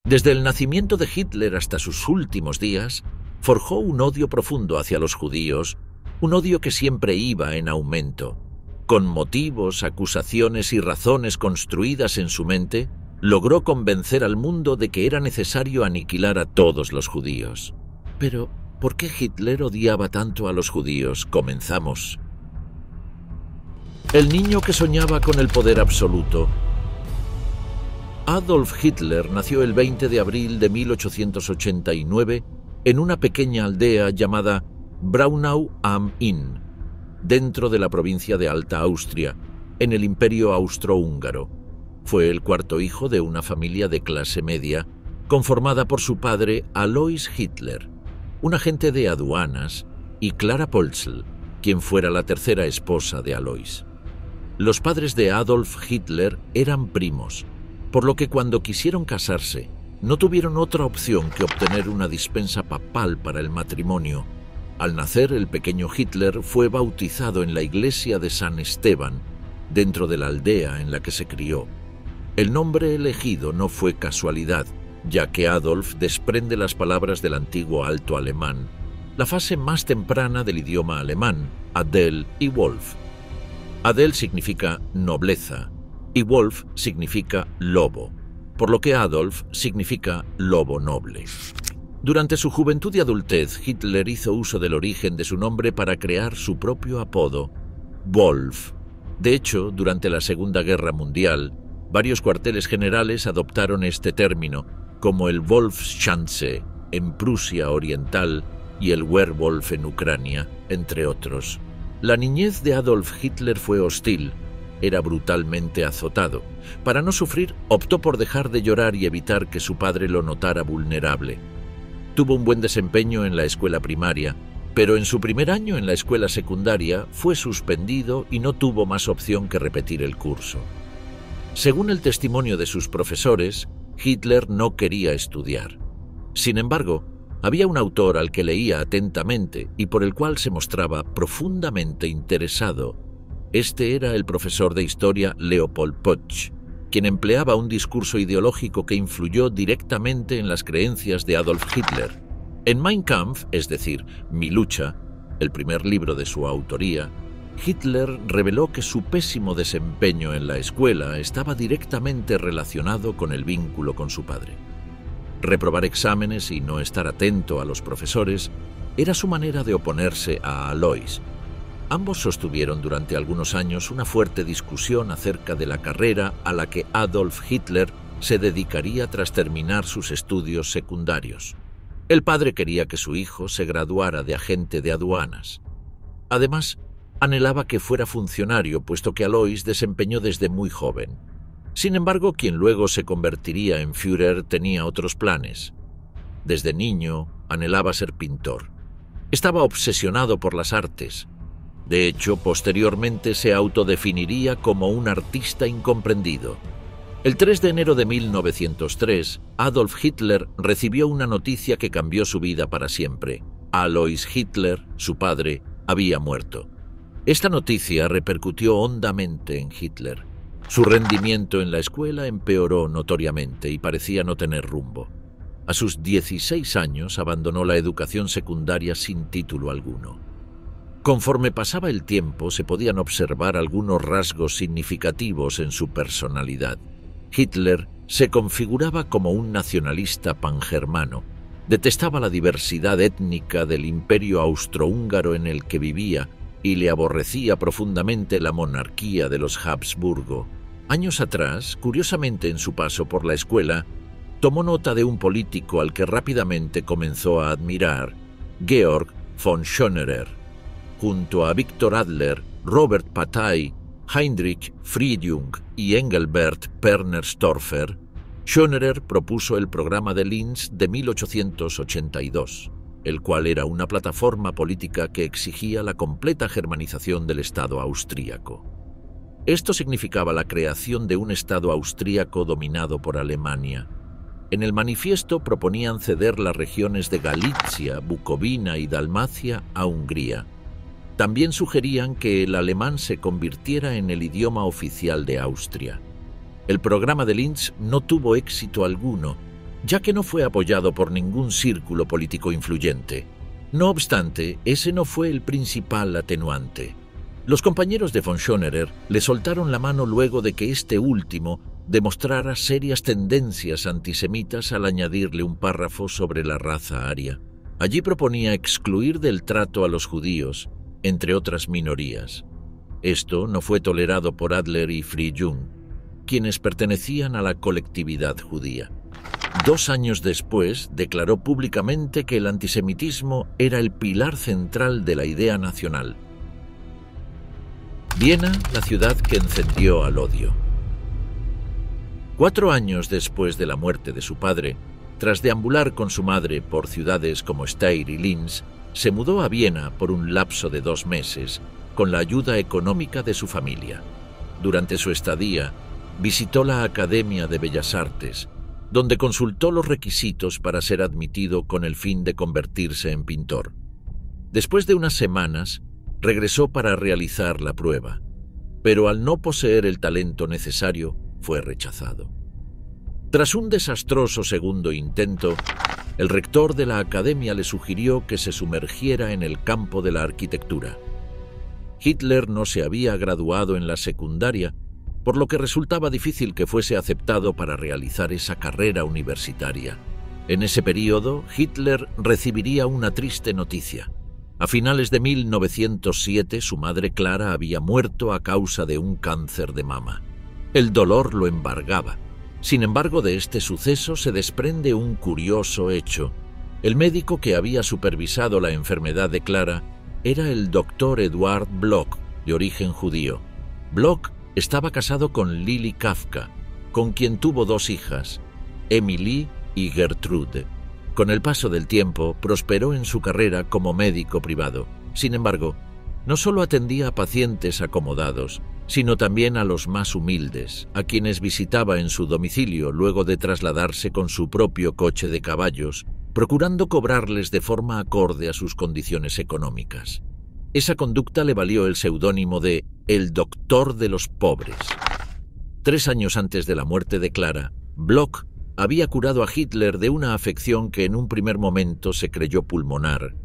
Desde el nacimiento de Hitler hasta sus últimos días, forjó un odio profundo hacia los judíos, un odio que siempre iba en aumento. Con motivos, acusaciones y razones construidas en su mente, logró convencer al mundo de que era necesario aniquilar a todos los judíos. Pero, ¿por qué Hitler odiaba tanto a los judíos? Comenzamos. El niño que soñaba con el poder absoluto. Adolf Hitler nació el 20 de abril de 1889 en una pequeña aldea llamada Braunau am Inn, dentro de la provincia de Alta Austria, en el Imperio Austrohúngaro. Fue el cuarto hijo de una familia de clase media, conformada por su padre Alois Hitler, un agente de aduanas, y Clara Polzl, quien fuera la tercera esposa de Alois. Los padres de Adolf Hitler eran primos, por lo que cuando quisieron casarse, no tuvieron otra opción que obtener una dispensa papal para el matrimonio. Al nacer, el pequeño Hitler fue bautizado en la iglesia de San Esteban, dentro de la aldea en la que se crió. El nombre elegido no fue casualidad, ya que Adolf desprende las palabras del antiguo alto alemán, la fase más temprana del idioma alemán, Adel y Wolf. Adel significa nobleza, y Wolf significa lobo, por lo que Adolf significa lobo noble. Durante su juventud y adultez, Hitler hizo uso del origen de su nombre para crear su propio apodo, Wolf. De hecho, durante la Segunda Guerra Mundial, varios cuarteles generales adoptaron este término, como el Wolfschanze en Prusia Oriental y el Werwolf en Ucrania, entre otros. La niñez de Adolf Hitler fue hostil. Era brutalmente azotado. Para no sufrir, optó por dejar de llorar y evitar que su padre lo notara vulnerable. Tuvo un buen desempeño en la escuela primaria, pero en su primer año en la escuela secundaria fue suspendido y no tuvo más opción que repetir el curso. Según el testimonio de sus profesores, Hitler no quería estudiar. Sin embargo, había un autor al que leía atentamente y por el cual se mostraba profundamente interesado. Este era el profesor de historia Leopold Puch, quien empleaba un discurso ideológico que influyó directamente en las creencias de Adolf Hitler. En Mein Kampf, es decir, Mi lucha, el primer libro de su autoría, Hitler reveló que su pésimo desempeño en la escuela estaba directamente relacionado con el vínculo con su padre. Reprobar exámenes y no estar atento a los profesores era su manera de oponerse a Alois. Ambos sostuvieron durante algunos años una fuerte discusión acerca de la carrera a la que Adolf Hitler se dedicaría tras terminar sus estudios secundarios. El padre quería que su hijo se graduara de agente de aduanas. Además, anhelaba que fuera funcionario, puesto que Alois desempeñó desde muy joven. Sin embargo, quien luego se convertiría en Führer tenía otros planes. Desde niño, anhelaba ser pintor. Estaba obsesionado por las artes. De hecho, posteriormente se autodefiniría como un artista incomprendido. El 3 de enero de 1903, Adolf Hitler recibió una noticia que cambió su vida para siempre. Alois Hitler, su padre, había muerto. Esta noticia repercutió hondamente en Hitler. Su rendimiento en la escuela empeoró notoriamente y parecía no tener rumbo. A sus 16 años abandonó la educación secundaria sin título alguno. Conforme pasaba el tiempo, se podían observar algunos rasgos significativos en su personalidad. Hitler se configuraba como un nacionalista pangermano. Detestaba la diversidad étnica del imperio austrohúngaro en el que vivía y le aborrecía profundamente la monarquía de los Habsburgo. Años atrás, curiosamente en su paso por la escuela, tomó nota de un político al que rápidamente comenzó a admirar, Georg von Schönerer. Junto a Viktor Adler, Robert Patay, Heinrich Friedjung y Engelbert Pernerstorfer, Schönerer propuso el programa de Linz de 1882, el cual era una plataforma política que exigía la completa germanización del Estado austríaco. Esto significaba la creación de un Estado austríaco dominado por Alemania. En el manifiesto proponían ceder las regiones de Galicia, Bucovina y Dalmacia a Hungría. También sugerían que el alemán se convirtiera en el idioma oficial de Austria. El programa de Linz no tuvo éxito alguno, ya que no fue apoyado por ningún círculo político influyente. No obstante, ese no fue el principal atenuante. Los compañeros de von Schonerer le soltaron la mano luego de que este último demostrara serias tendencias antisemitas al añadirle un párrafo sobre la raza aria. Allí proponía excluir del trato a los judíos, entre otras minorías. Esto no fue tolerado por Adler y Free-Jung, quienes pertenecían a la colectividad judía. 2 años después, declaró públicamente que el antisemitismo era el pilar central de la idea nacional. Viena, la ciudad que encendió al odio. 4 años después de la muerte de su padre, tras deambular con su madre por ciudades como Steyr y Linz, se mudó a Viena por un lapso de 2 meses, con la ayuda económica de su familia. Durante su estadía, visitó la Academia de Bellas Artes, donde consultó los requisitos para ser admitido con el fin de convertirse en pintor. Después de unas semanas, regresó para realizar la prueba, pero al no poseer el talento necesario, fue rechazado. Tras un desastroso segundo intento, el rector de la academia le sugirió que se sumergiera en el campo de la arquitectura. Hitler no se había graduado en la secundaria, por lo que resultaba difícil que fuese aceptado para realizar esa carrera universitaria. En ese período, Hitler recibiría una triste noticia. A finales de 1907, su madre Clara había muerto a causa de un cáncer de mama. El dolor lo embargaba. Sin embargo, de este suceso se desprende un curioso hecho. El médico que había supervisado la enfermedad de Clara era el doctor Eduard Bloch, de origen judío. Bloch estaba casado con Lili Kafka, con quien tuvo 2 hijas, Emilie y Gertrude. Con el paso del tiempo, prosperó en su carrera como médico privado. Sin embargo, no solo atendía a pacientes acomodados, sino también a los más humildes, a quienes visitaba en su domicilio luego de trasladarse con su propio coche de caballos, procurando cobrarles de forma acorde a sus condiciones económicas. Esa conducta le valió el seudónimo de «El Doctor de los Pobres». 3 años antes de la muerte de Clara, Bloch había curado a Hitler de una afección que en un primer momento se creyó pulmonar,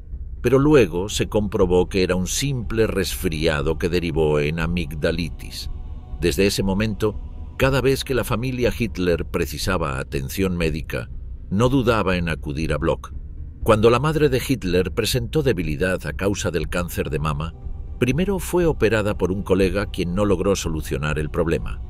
pero luego se comprobó que era un simple resfriado que derivó en amigdalitis. Desde ese momento, cada vez que la familia Hitler precisaba atención médica, no dudaba en acudir a Bloch. Cuando la madre de Hitler presentó debilidad a causa del cáncer de mama, primero fue operada por un colega quien no logró solucionar el problema.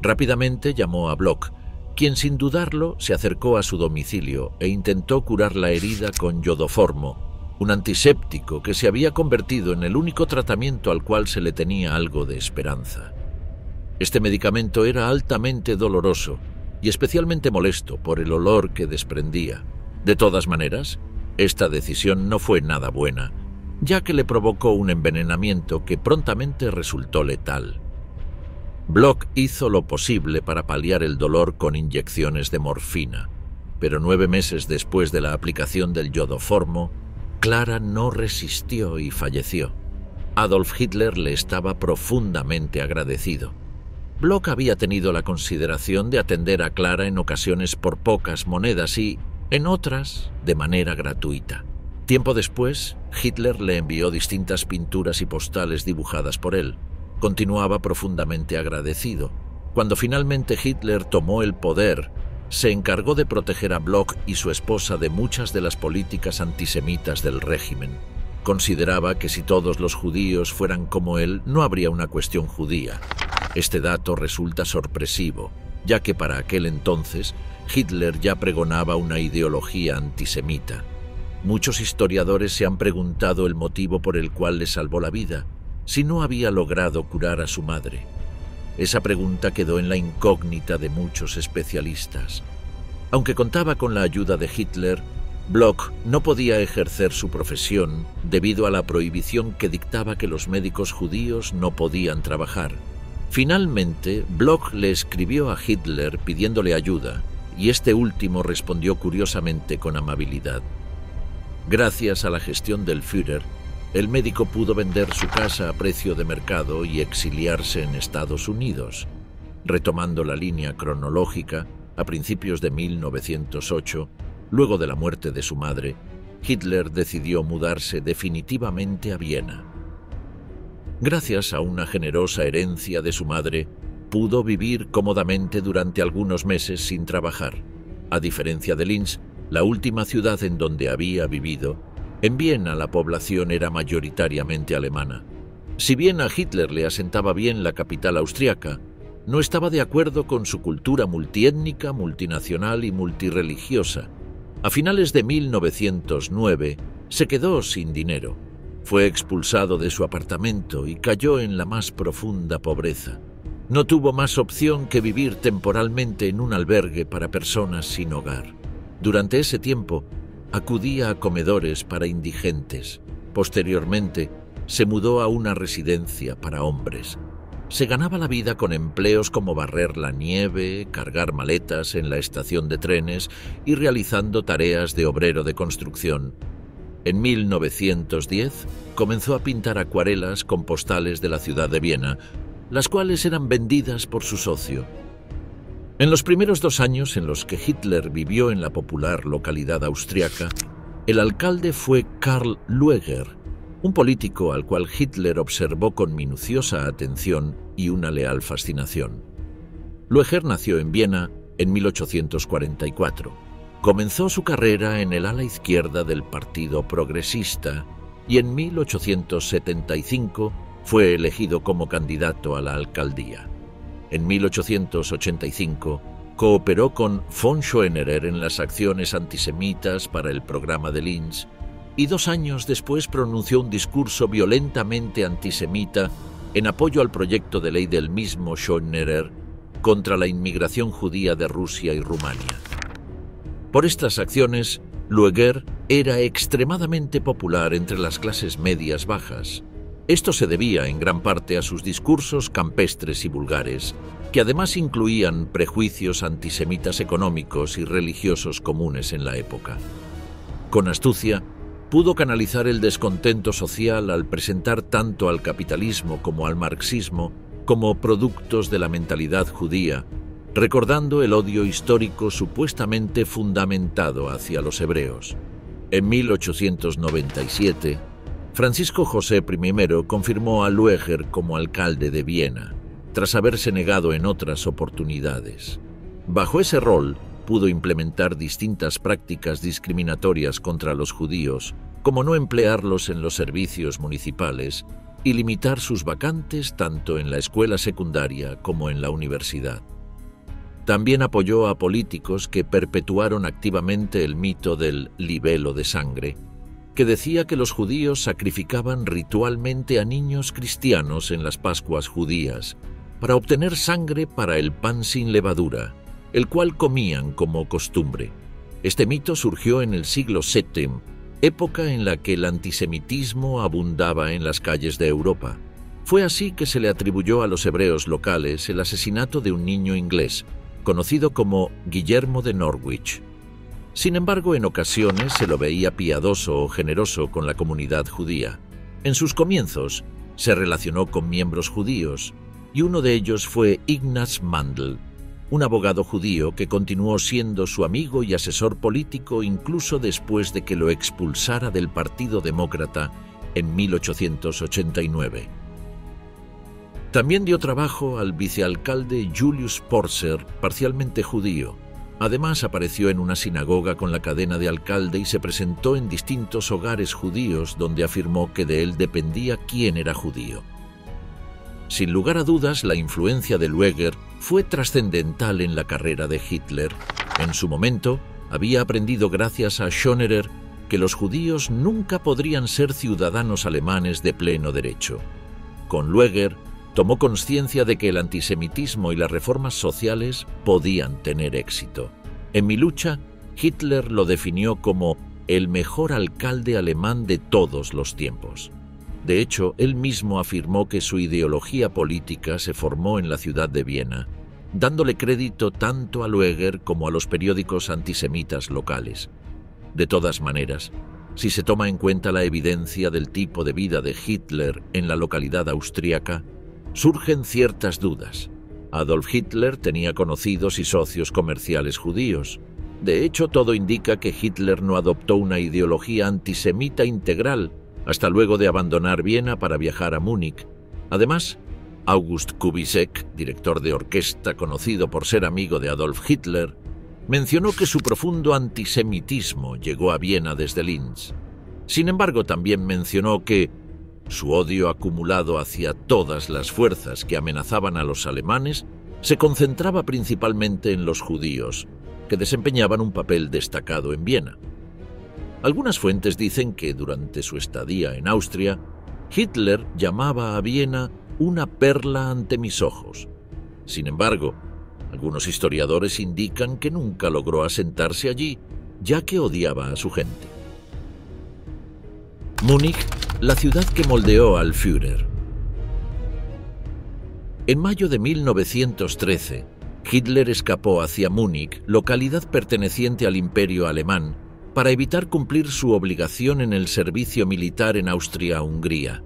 Rápidamente llamó a Bloch, quien sin dudarlo se acercó a su domicilio e intentó curar la herida con yodoformo, un antiséptico que se había convertido en el único tratamiento al cual se le tenía algo de esperanza. Este medicamento era altamente doloroso y especialmente molesto por el olor que desprendía. De todas maneras, esta decisión no fue nada buena, ya que le provocó un envenenamiento que prontamente resultó letal. Bloch hizo lo posible para paliar el dolor con inyecciones de morfina, pero 9 meses después de la aplicación del yodoformo, Clara no resistió y falleció. Adolf Hitler le estaba profundamente agradecido. Bloch había tenido la consideración de atender a Clara en ocasiones por pocas monedas y, en otras, de manera gratuita. Tiempo después, Hitler le envió distintas pinturas y postales dibujadas por él. Continuaba profundamente agradecido. Cuando finalmente Hitler tomó el poder, se encargó de proteger a Bloch y su esposa de muchas de las políticas antisemitas del régimen. Consideraba que si todos los judíos fueran como él, no habría una cuestión judía. Este dato resulta sorpresivo, ya que para aquel entonces Hitler ya pregonaba una ideología antisemita. Muchos historiadores se han preguntado el motivo por el cual le salvó la vida, si no había logrado curar a su madre. Esa pregunta quedó en la incógnita de muchos especialistas. Aunque contaba con la ayuda de Hitler, Bloch no podía ejercer su profesión debido a la prohibición que dictaba que los médicos judíos no podían trabajar. Finalmente, Bloch le escribió a Hitler pidiéndole ayuda, y este último respondió curiosamente con amabilidad. Gracias a la gestión del Führer, el médico pudo vender su casa a precio de mercado y exiliarse en Estados Unidos. Retomando la línea cronológica, a principios de 1908, luego de la muerte de su madre, Hitler decidió mudarse definitivamente a Viena. Gracias a una generosa herencia de su madre, pudo vivir cómodamente durante algunos meses sin trabajar. A diferencia de Linz, la última ciudad en donde había vivido, en Viena la población era mayoritariamente alemana. Si bien a Hitler le asentaba bien la capital austriaca, no estaba de acuerdo con su cultura multiétnica, multinacional y multirreligiosa. A finales de 1909 se quedó sin dinero. Fue expulsado de su apartamento y cayó en la más profunda pobreza. No tuvo más opción que vivir temporalmente en un albergue para personas sin hogar. Durante ese tiempo, acudía a comedores para indigentes. Posteriormente, se mudó a una residencia para hombres. Se ganaba la vida con empleos como barrer la nieve, cargar maletas en la estación de trenes y realizando tareas de obrero de construcción. En 1910 comenzó a pintar acuarelas con postales de la ciudad de Viena, las cuales eran vendidas por su socio. En los primeros 2 años en los que Hitler vivió en la popular localidad austriaca, el alcalde fue Karl Lueger, un político al cual Hitler observó con minuciosa atención y una leal fascinación. Lueger nació en Viena en 1844. Comenzó su carrera en el ala izquierda del Partido Progresista y en 1875 fue elegido como candidato a la alcaldía. En 1885 cooperó con von Schoenerer en las acciones antisemitas para el programa de Linz y 2 años después pronunció un discurso violentamente antisemita en apoyo al proyecto de ley del mismo Schoenerer contra la inmigración judía de Rusia y Rumania. Por estas acciones, Lueger era extremadamente popular entre las clases medias bajas. Esto se debía en gran parte a sus discursos campestres y vulgares, que además incluían prejuicios antisemitas económicos y religiosos comunes en la época. Con astucia, pudo canalizar el descontento social al presentar tanto al capitalismo como al marxismo como productos de la mentalidad judía, recordando el odio histórico supuestamente fundamentado hacia los hebreos. En 1897, Francisco José I confirmó a Lueger como alcalde de Viena, tras haberse negado en otras oportunidades. Bajo ese rol, pudo implementar distintas prácticas discriminatorias contra los judíos, como no emplearlos en los servicios municipales y limitar sus vacantes tanto en la escuela secundaria como en la universidad. También apoyó a políticos que perpetuaron activamente el mito del libelo de sangre, que decía que los judíos sacrificaban ritualmente a niños cristianos en las Pascuas judías para obtener sangre para el pan sin levadura, el cual comían como costumbre. Este mito surgió en el siglo VII, época en la que el antisemitismo abundaba en las calles de Europa. Fue así que se le atribuyó a los hebreos locales el asesinato de un niño inglés, conocido como Guillermo de Norwich. Sin embargo, en ocasiones se lo veía piadoso o generoso con la comunidad judía. En sus comienzos, se relacionó con miembros judíos, y uno de ellos fue Ignaz Mandl, un abogado judío que continuó siendo su amigo y asesor político incluso después de que lo expulsara del Partido Demócrata en 1889. También dio trabajo al vicealcalde Julius Porser, parcialmente judío. Además, apareció en una sinagoga con la cadena de alcalde y se presentó en distintos hogares judíos donde afirmó que de él dependía quién era judío. Sin lugar a dudas, la influencia de Lueger fue trascendental en la carrera de Hitler. En su momento, había aprendido gracias a Schoenerer que los judíos nunca podrían ser ciudadanos alemanes de pleno derecho. Con Lueger, tomó conciencia de que el antisemitismo y las reformas sociales podían tener éxito. En Mi lucha, Hitler lo definió como el mejor alcalde alemán de todos los tiempos. De hecho, él mismo afirmó que su ideología política se formó en la ciudad de Viena, dándole crédito tanto a Lueger como a los periódicos antisemitas locales. De todas maneras, si se toma en cuenta la evidencia del tipo de vida de Hitler en la localidad austríaca, surgen ciertas dudas. Adolf Hitler tenía conocidos y socios comerciales judíos. De hecho, todo indica que Hitler no adoptó una ideología antisemita integral hasta luego de abandonar Viena para viajar a Múnich. Además, August Kubizek, director de orquesta conocido por ser amigo de Adolf Hitler, mencionó que su profundo antisemitismo llegó a Viena desde Linz. Sin embargo, también mencionó que su odio acumulado hacia todas las fuerzas que amenazaban a los alemanes se concentraba principalmente en los judíos, que desempeñaban un papel destacado en Viena. Algunas fuentes dicen que durante su estadía en Austria, Hitler llamaba a Viena una perla ante mis ojos. Sin embargo, algunos historiadores indican que nunca logró asentarse allí, ya que odiaba a su gente. Múnich, la ciudad que moldeó al Führer. En mayo de 1913, Hitler escapó hacia Múnich, localidad perteneciente al Imperio Alemán, para evitar cumplir su obligación en el servicio militar en Austria-Hungría.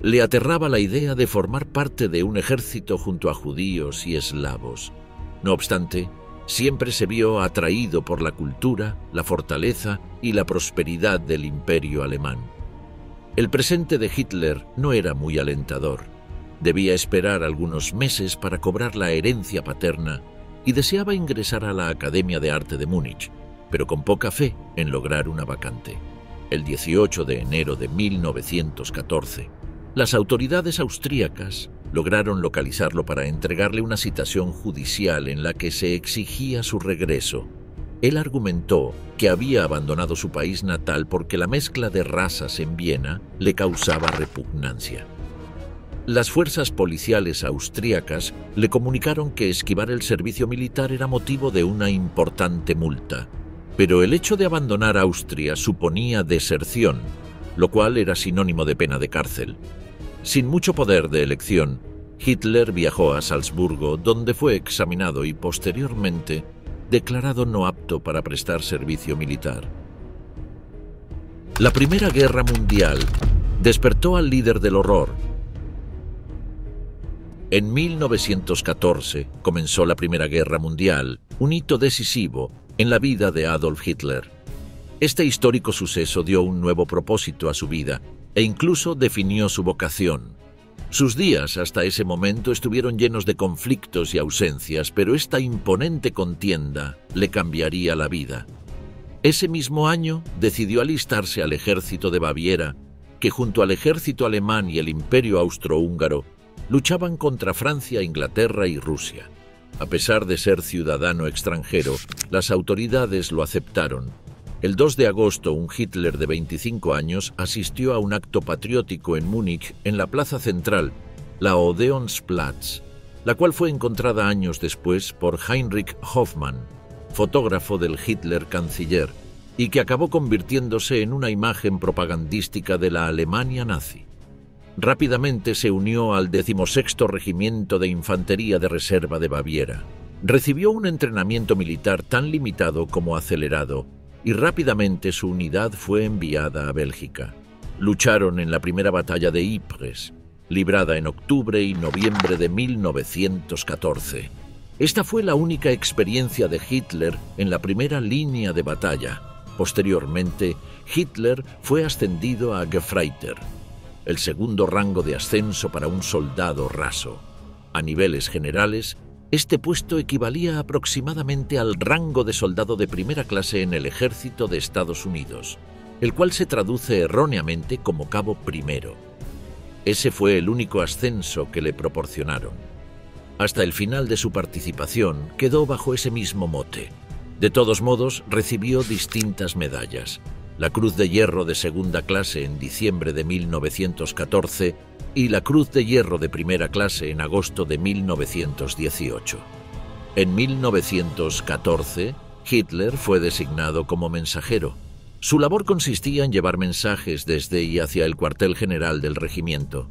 Le aterraba la idea de formar parte de un ejército junto a judíos y eslavos. No obstante, siempre se vio atraído por la cultura, la fortaleza y la prosperidad del Imperio Alemán. El presente de Hitler no era muy alentador. Debía esperar algunos meses para cobrar la herencia paterna y deseaba ingresar a la Academia de Arte de Múnich, pero con poca fe en lograr una vacante. El 18 de enero de 1914, las autoridades austríacas lograron localizarlo para entregarle una citación judicial en la que se exigía su regreso. Él argumentó que había abandonado su país natal porque la mezcla de razas en Viena le causaba repugnancia. Las fuerzas policiales austríacas le comunicaron que esquivar el servicio militar era motivo de una importante multa, pero el hecho de abandonar Austria suponía deserción, lo cual era sinónimo de pena de cárcel. Sin mucho poder de elección, Hitler viajó a Salzburgo, donde fue examinado y posteriormente declarado no apto para prestar servicio militar. La Primera Guerra Mundial despertó al líder del horror. En 1914 comenzó la Primera Guerra Mundial, un hito decisivo en la vida de Adolf Hitler. Este histórico suceso dio un nuevo propósito a su vida e incluso definió su vocación. Sus días hasta ese momento estuvieron llenos de conflictos y ausencias, pero esta imponente contienda le cambiaría la vida. Ese mismo año decidió alistarse al ejército de Baviera, que junto al ejército alemán y el Imperio austrohúngaro luchaban contra Francia, Inglaterra y Rusia. A pesar de ser ciudadano extranjero, las autoridades lo aceptaron. El 2 de agosto, un Hitler de 25 años asistió a un acto patriótico en Múnich, en la plaza central, la Odeonsplatz, la cual fue encontrada años después por Heinrich Hoffmann, fotógrafo del Hitler canciller, y que acabó convirtiéndose en una imagen propagandística de la Alemania nazi. Rápidamente se unió al 16º Regimiento de Infantería de Reserva de Baviera. Recibió un entrenamiento militar tan limitado como acelerado, y rápidamente su unidad fue enviada a Bélgica. Lucharon en la primera batalla de Ypres, librada en octubre y noviembre de 1914. Esta fue la única experiencia de Hitler en la primera línea de batalla. Posteriormente, Hitler fue ascendido a Gefreiter, el segundo rango de ascenso para un soldado raso. A niveles generales, este puesto equivalía aproximadamente al rango de soldado de primera clase en el ejército de Estados Unidos, el cual se traduce erróneamente como cabo primero. Ese fue el único ascenso que le proporcionaron. Hasta el final de su participación quedó bajo ese mismo mote. De todos modos, recibió distintas medallas: la Cruz de Hierro de segunda clase en diciembre de 1914 y la Cruz de Hierro de primera clase en agosto de 1918. En 1914, Hitler fue designado como mensajero. Su labor consistía en llevar mensajes desde y hacia el cuartel general del regimiento.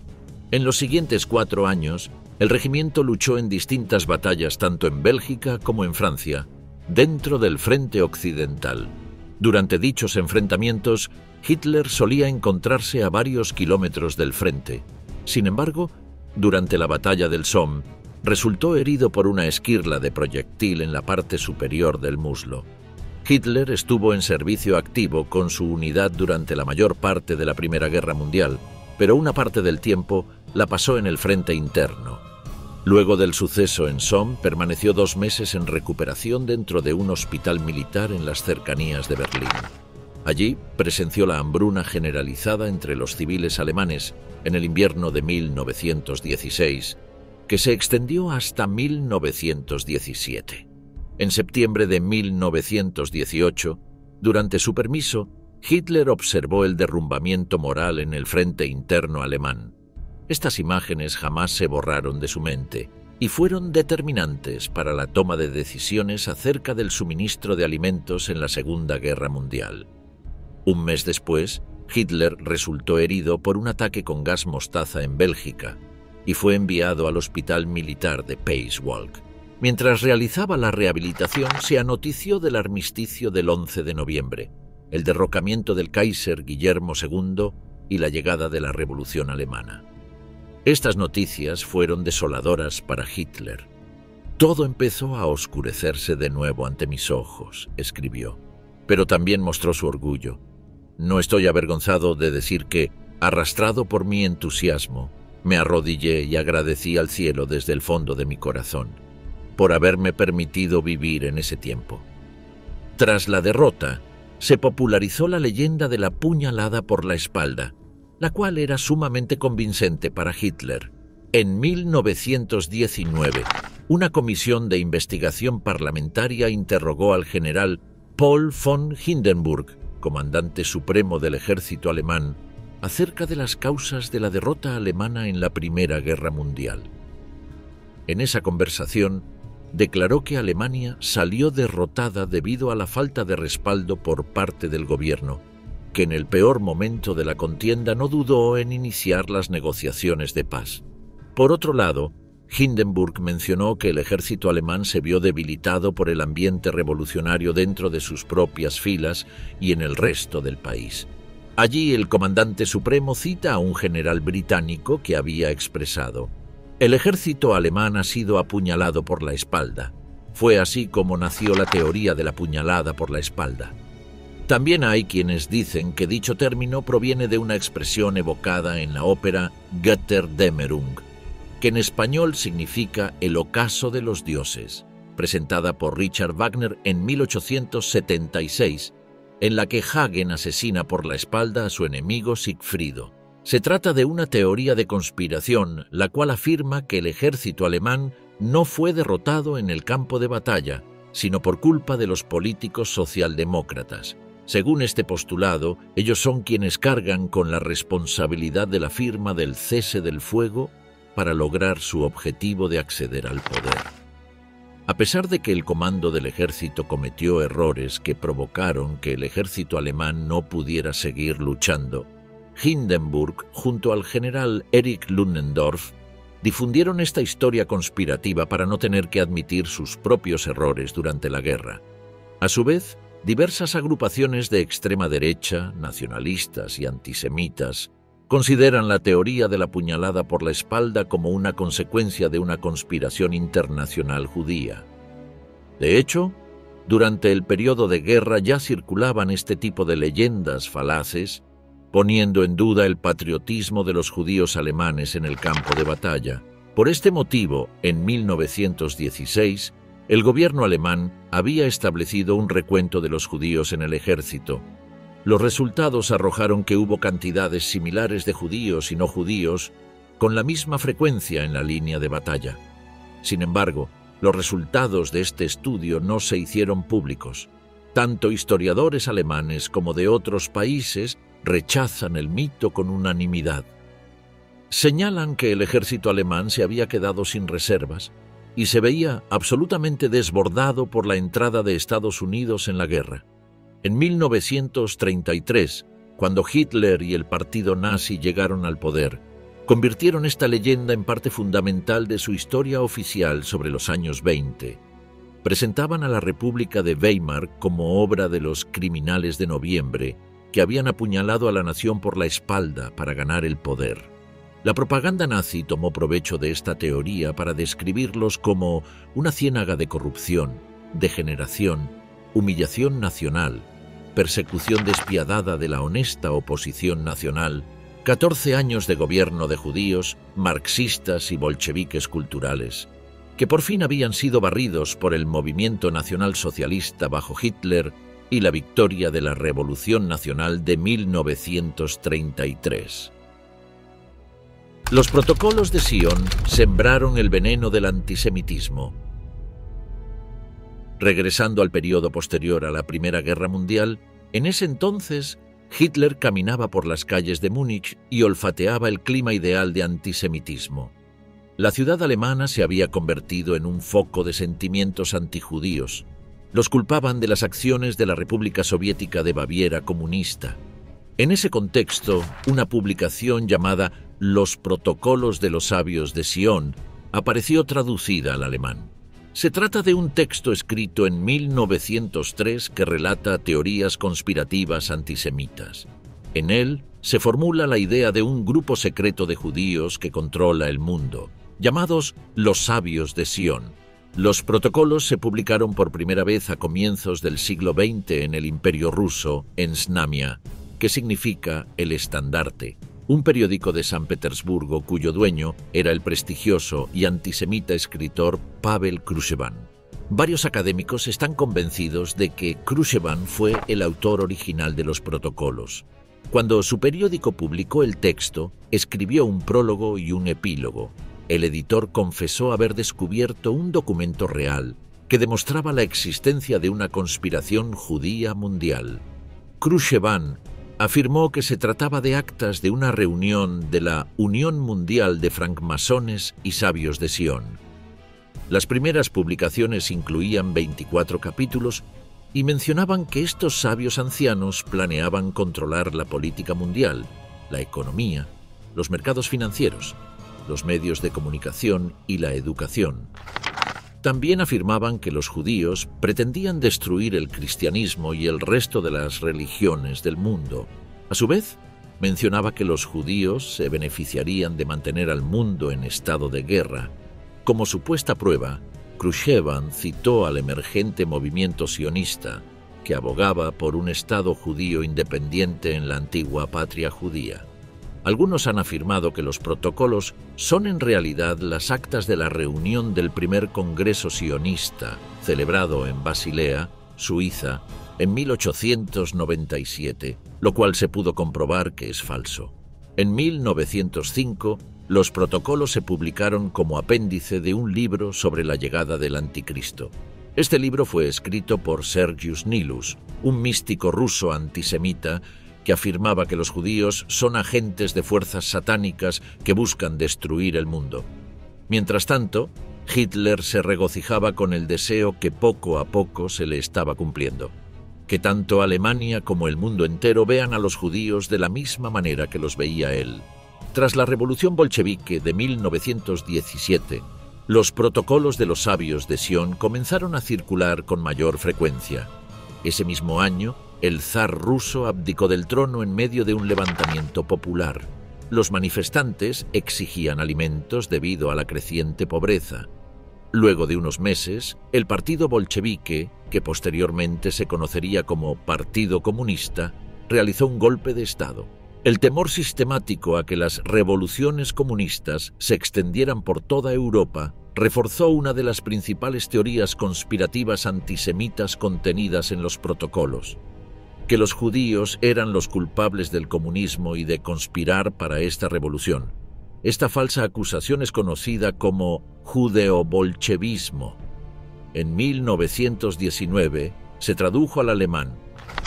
En los siguientes 4 años, el regimiento luchó en distintas batallas tanto en Bélgica como en Francia, dentro del frente occidental. Durante dichos enfrentamientos, Hitler solía encontrarse a varios kilómetros del frente. Sin embargo, durante la batalla del Somme, resultó herido por una esquirla de proyectil en la parte superior del muslo. Hitler estuvo en servicio activo con su unidad durante la mayor parte de la Primera Guerra Mundial, pero una parte del tiempo la pasó en el frente interno. Luego del suceso en Somme, permaneció 2 meses en recuperación dentro de un hospital militar en las cercanías de Berlín. Allí presenció la hambruna generalizada entre los civiles alemanes en el invierno de 1916, que se extendió hasta 1917. En septiembre de 1918, durante su permiso, Hitler observó el derrumbamiento moral en el frente interno alemán. Estas imágenes jamás se borraron de su mente y fueron determinantes para la toma de decisiones acerca del suministro de alimentos en la Segunda Guerra Mundial. Un mes después, Hitler resultó herido por un ataque con gas mostaza en Bélgica y fue enviado al hospital militar de Pasewalk. Mientras realizaba la rehabilitación, se anotició del armisticio del 11 de noviembre, el derrocamiento del Kaiser Guillermo II y la llegada de la Revolución Alemana. Estas noticias fueron desoladoras para Hitler. «Todo empezó a oscurecerse de nuevo ante mis ojos», escribió, pero también mostró su orgullo. «No estoy avergonzado de decir que, arrastrado por mi entusiasmo, me arrodillé y agradecí al cielo desde el fondo de mi corazón por haberme permitido vivir en ese tiempo». Tras la derrota, se popularizó la leyenda de la puñalada por la espalda, la cual era sumamente convincente para Hitler. En 1919, una comisión de investigación parlamentaria interrogó al general Paul von Hindenburg, comandante supremo del ejército alemán, acerca de las causas de la derrota alemana en la Primera Guerra Mundial. En esa conversación, declaró que Alemania salió derrotada debido a la falta de respaldo por parte del gobierno, que en el peor momento de la contienda no dudó en iniciar las negociaciones de paz. Por otro lado, Hindenburg mencionó que el ejército alemán se vio debilitado por el ambiente revolucionario dentro de sus propias filas y en el resto del país. Allí el comandante supremo cita a un general británico que había expresado: «El ejército alemán ha sido apuñalado por la espalda. Fue así como nació la teoría de la puñalada por la espalda». También hay quienes dicen que dicho término proviene de una expresión evocada en la ópera Götterdämmerung, que en español significa el ocaso de los dioses, presentada por Richard Wagner en 1876, en la que Hagen asesina por la espalda a su enemigo Sigfrido. Se trata de una teoría de conspiración, la cual afirma que el ejército alemán no fue derrotado en el campo de batalla, sino por culpa de los políticos socialdemócratas. Según este postulado, ellos son quienes cargan con la responsabilidad de la firma del cese del fuego para lograr su objetivo de acceder al poder. A pesar de que el comando del ejército cometió errores que provocaron que el ejército alemán no pudiera seguir luchando, Hindenburg, junto al general Erich Ludendorff, difundieron esta historia conspirativa para no tener que admitir sus propios errores durante la guerra. A su vez, diversas agrupaciones de extrema derecha, nacionalistas y antisemitas consideran la teoría de la puñalada por la espalda como una consecuencia de una conspiración internacional judía. De hecho, durante el periodo de guerra ya circulaban este tipo de leyendas falaces, poniendo en duda el patriotismo de los judíos alemanes en el campo de batalla. Por este motivo, en 1916, el gobierno alemán había establecido un recuento de los judíos en el ejército. Los resultados arrojaron que hubo cantidades similares de judíos y no judíos con la misma frecuencia en la línea de batalla. Sin embargo, los resultados de este estudio no se hicieron públicos. Tanto historiadores alemanes como de otros países rechazan el mito con unanimidad. Señalan que el ejército alemán se había quedado sin reservas y se veía absolutamente desbordado por la entrada de Estados Unidos en la guerra. En 1933, cuando Hitler y el partido nazi llegaron al poder, convirtieron esta leyenda en parte fundamental de su historia oficial sobre los años 20. Presentaban a la República de Weimar como obra de los criminales de noviembre que habían apuñalado a la nación por la espalda para ganar el poder. La propaganda nazi tomó provecho de esta teoría para describirlos como una ciénaga de corrupción, degeneración, humillación nacional, persecución despiadada de la honesta oposición nacional, 14 años de gobierno de judíos, marxistas y bolcheviques culturales, que por fin habían sido barridos por el movimiento nacionalsocialista bajo Hitler y la victoria de la Revolución Nacional de 1933. Los protocolos de Sion sembraron el veneno del antisemitismo. Regresando al periodo posterior a la Primera Guerra Mundial, en ese entonces Hitler caminaba por las calles de Múnich y olfateaba el clima ideal de antisemitismo. La ciudad alemana se había convertido en un foco de sentimientos antijudíos. Los culpaban de las acciones de la República Soviética de Baviera comunista. En ese contexto, una publicación llamada Los Protocolos de los Sabios de Sion apareció traducida al alemán. Se trata de un texto escrito en 1903 que relata teorías conspirativas antisemitas. En él se formula la idea de un grupo secreto de judíos que controla el mundo, llamados los Sabios de Sion. Los protocolos se publicaron por primera vez a comienzos del siglo XX en el Imperio Ruso, en Znamia, que significa el estandarte, un periódico de San Petersburgo cuyo dueño era el prestigioso y antisemita escritor Pavel Krusevan. Varios académicos están convencidos de que Krusevan fue el autor original de los protocolos. Cuando su periódico publicó el texto, escribió un prólogo y un epílogo. El editor confesó haber descubierto un documento real que demostraba la existencia de una conspiración judía mundial. Krusevan afirmó que se trataba de actas de una reunión de la Unión Mundial de Francmasones y Sabios de Sion. Las primeras publicaciones incluían 24 capítulos y mencionaban que estos sabios ancianos planeaban controlar la política mundial, la economía, los mercados financieros, los medios de comunicación y la educación. También afirmaban que los judíos pretendían destruir el cristianismo y el resto de las religiones del mundo. A su vez, mencionaba que los judíos se beneficiarían de mantener al mundo en estado de guerra. Como supuesta prueba, Krusevan citó al emergente movimiento sionista, que abogaba por un Estado judío independiente en la antigua patria judía. Algunos han afirmado que los protocolos son en realidad las actas de la reunión del primer Congreso sionista, celebrado en Basilea, Suiza, en 1897, lo cual se pudo comprobar que es falso. En 1905, los protocolos se publicaron como apéndice de un libro sobre la llegada del Anticristo. Este libro fue escrito por Sergius Nilus, un místico ruso antisemita que afirmaba que los judíos son agentes de fuerzas satánicas que buscan destruir el mundo. Mientras tanto, Hitler se regocijaba con el deseo que poco a poco se le estaba cumpliendo: que tanto Alemania como el mundo entero vean a los judíos de la misma manera que los veía él. Tras la Revolución Bolchevique de 1917, los protocolos de los Sabios de Sion comenzaron a circular con mayor frecuencia. Ese mismo año, el zar ruso abdicó del trono en medio de un levantamiento popular. Los manifestantes exigían alimentos debido a la creciente pobreza. Luego de unos meses, el partido bolchevique, que posteriormente se conocería como Partido Comunista, realizó un golpe de Estado. El temor sistemático a que las revoluciones comunistas se extendieran por toda Europa reforzó una de las principales teorías conspirativas antisemitas contenidas en los protocolos: que los judíos eran los culpables del comunismo y de conspirar para esta revolución. Esta falsa acusación es conocida como judeo-bolchevismo. En 1919 se tradujo al alemán.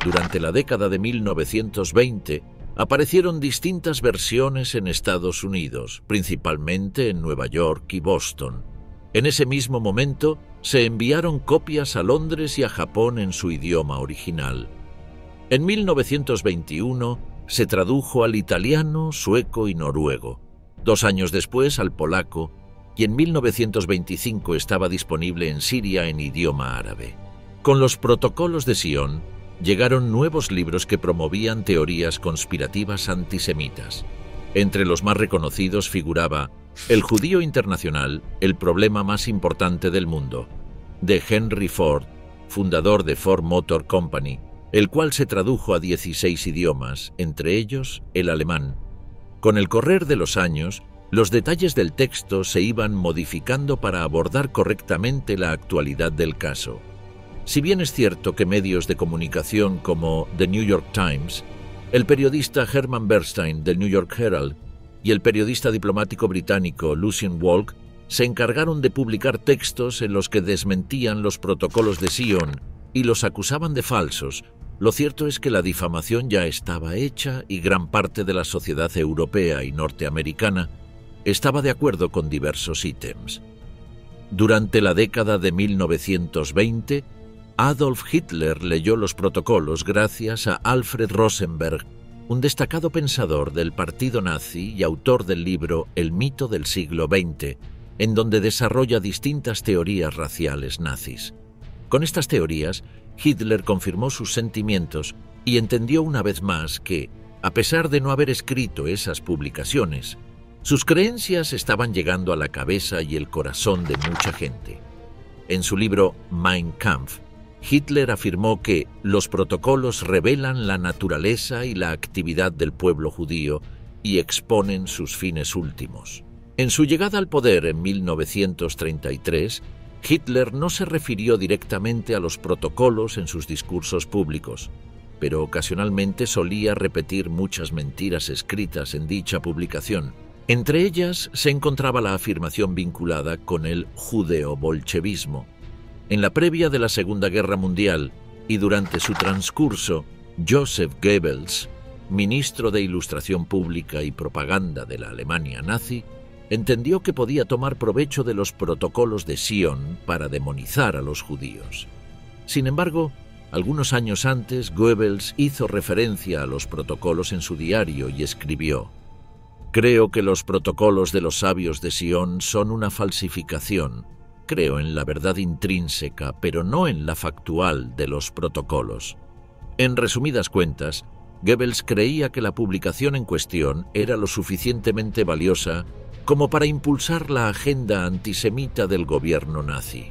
Durante la década de 1920 aparecieron distintas versiones en Estados Unidos, principalmente en Nueva York y Boston. En ese mismo momento se enviaron copias a Londres y a Japón en su idioma original. En 1921 se tradujo al italiano, sueco y noruego. 2 años después al polaco, y en 1925 estaba disponible en Siria en idioma árabe. Con los protocolos de Sion llegaron nuevos libros que promovían teorías conspirativas antisemitas. Entre los más reconocidos figuraba El judío internacional, el problema más importante del mundo, de Henry Ford, fundador de Ford Motor Company, el cual se tradujo a 16 idiomas, entre ellos el alemán. Con el correr de los años, los detalles del texto se iban modificando para abordar correctamente la actualidad del caso. Si bien es cierto que medios de comunicación como The New York Times, el periodista Herman Bernstein del New York Herald y el periodista diplomático británico Lucien Walk se encargaron de publicar textos en los que desmentían los protocolos de Sion y los acusaban de falsos, lo cierto es que la difamación ya estaba hecha y gran parte de la sociedad europea y norteamericana estaba de acuerdo con diversos ítems. Durante la década de 1920, Adolf Hitler leyó los protocolos gracias a Alfred Rosenberg, un destacado pensador del partido nazi y autor del libro El mito del siglo XX, en donde desarrolla distintas teorías raciales nazis. Con estas teorías, Hitler confirmó sus sentimientos y entendió una vez más que, a pesar de no haber escrito esas publicaciones, sus creencias estaban llegando a la cabeza y el corazón de mucha gente. En su libro Mein Kampf, Hitler afirmó que los protocolos revelan la naturaleza y la actividad del pueblo judío y exponen sus fines últimos. En su llegada al poder en 1933, Hitler no se refirió directamente a los protocolos en sus discursos públicos, pero ocasionalmente solía repetir muchas mentiras escritas en dicha publicación. Entre ellas se encontraba la afirmación vinculada con el judeo-bolchevismo. En la previa de la Segunda Guerra Mundial y durante su transcurso, Joseph Goebbels, ministro de Ilustración Pública y Propaganda de la Alemania nazi, entendió que podía tomar provecho de los protocolos de Sion para demonizar a los judíos. Sin embargo, algunos años antes, Goebbels hizo referencia a los protocolos en su diario y escribió: «Creo que los protocolos de los sabios de Sion son una falsificación. Creo en la verdad intrínseca, pero no en la factual de los protocolos». En resumidas cuentas, Goebbels creía que la publicación en cuestión era lo suficientemente valiosa como para impulsar la agenda antisemita del gobierno nazi.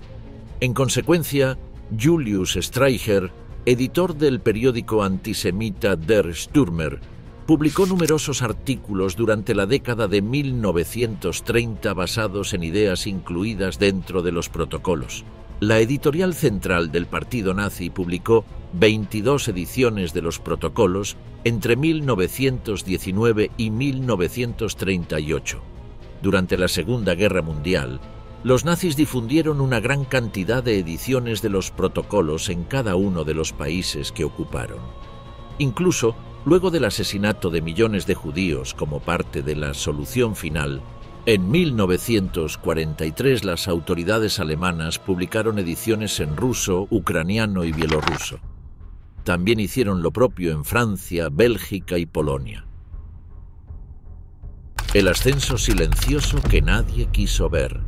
En consecuencia, Julius Streicher, editor del periódico antisemita Der Stürmer, publicó numerosos artículos durante la década de 1930 basados en ideas incluidas dentro de los protocolos. La editorial central del partido nazi publicó 22 ediciones de los protocolos entre 1919 y 1938. Durante la Segunda Guerra Mundial, los nazis difundieron una gran cantidad de ediciones de los protocolos en cada uno de los países que ocuparon. Incluso, luego del asesinato de millones de judíos como parte de la solución final, en 1943 las autoridades alemanas publicaron ediciones en ruso, ucraniano y bielorruso. También hicieron lo propio en Francia, Bélgica y Polonia. El ascenso silencioso que nadie quiso ver.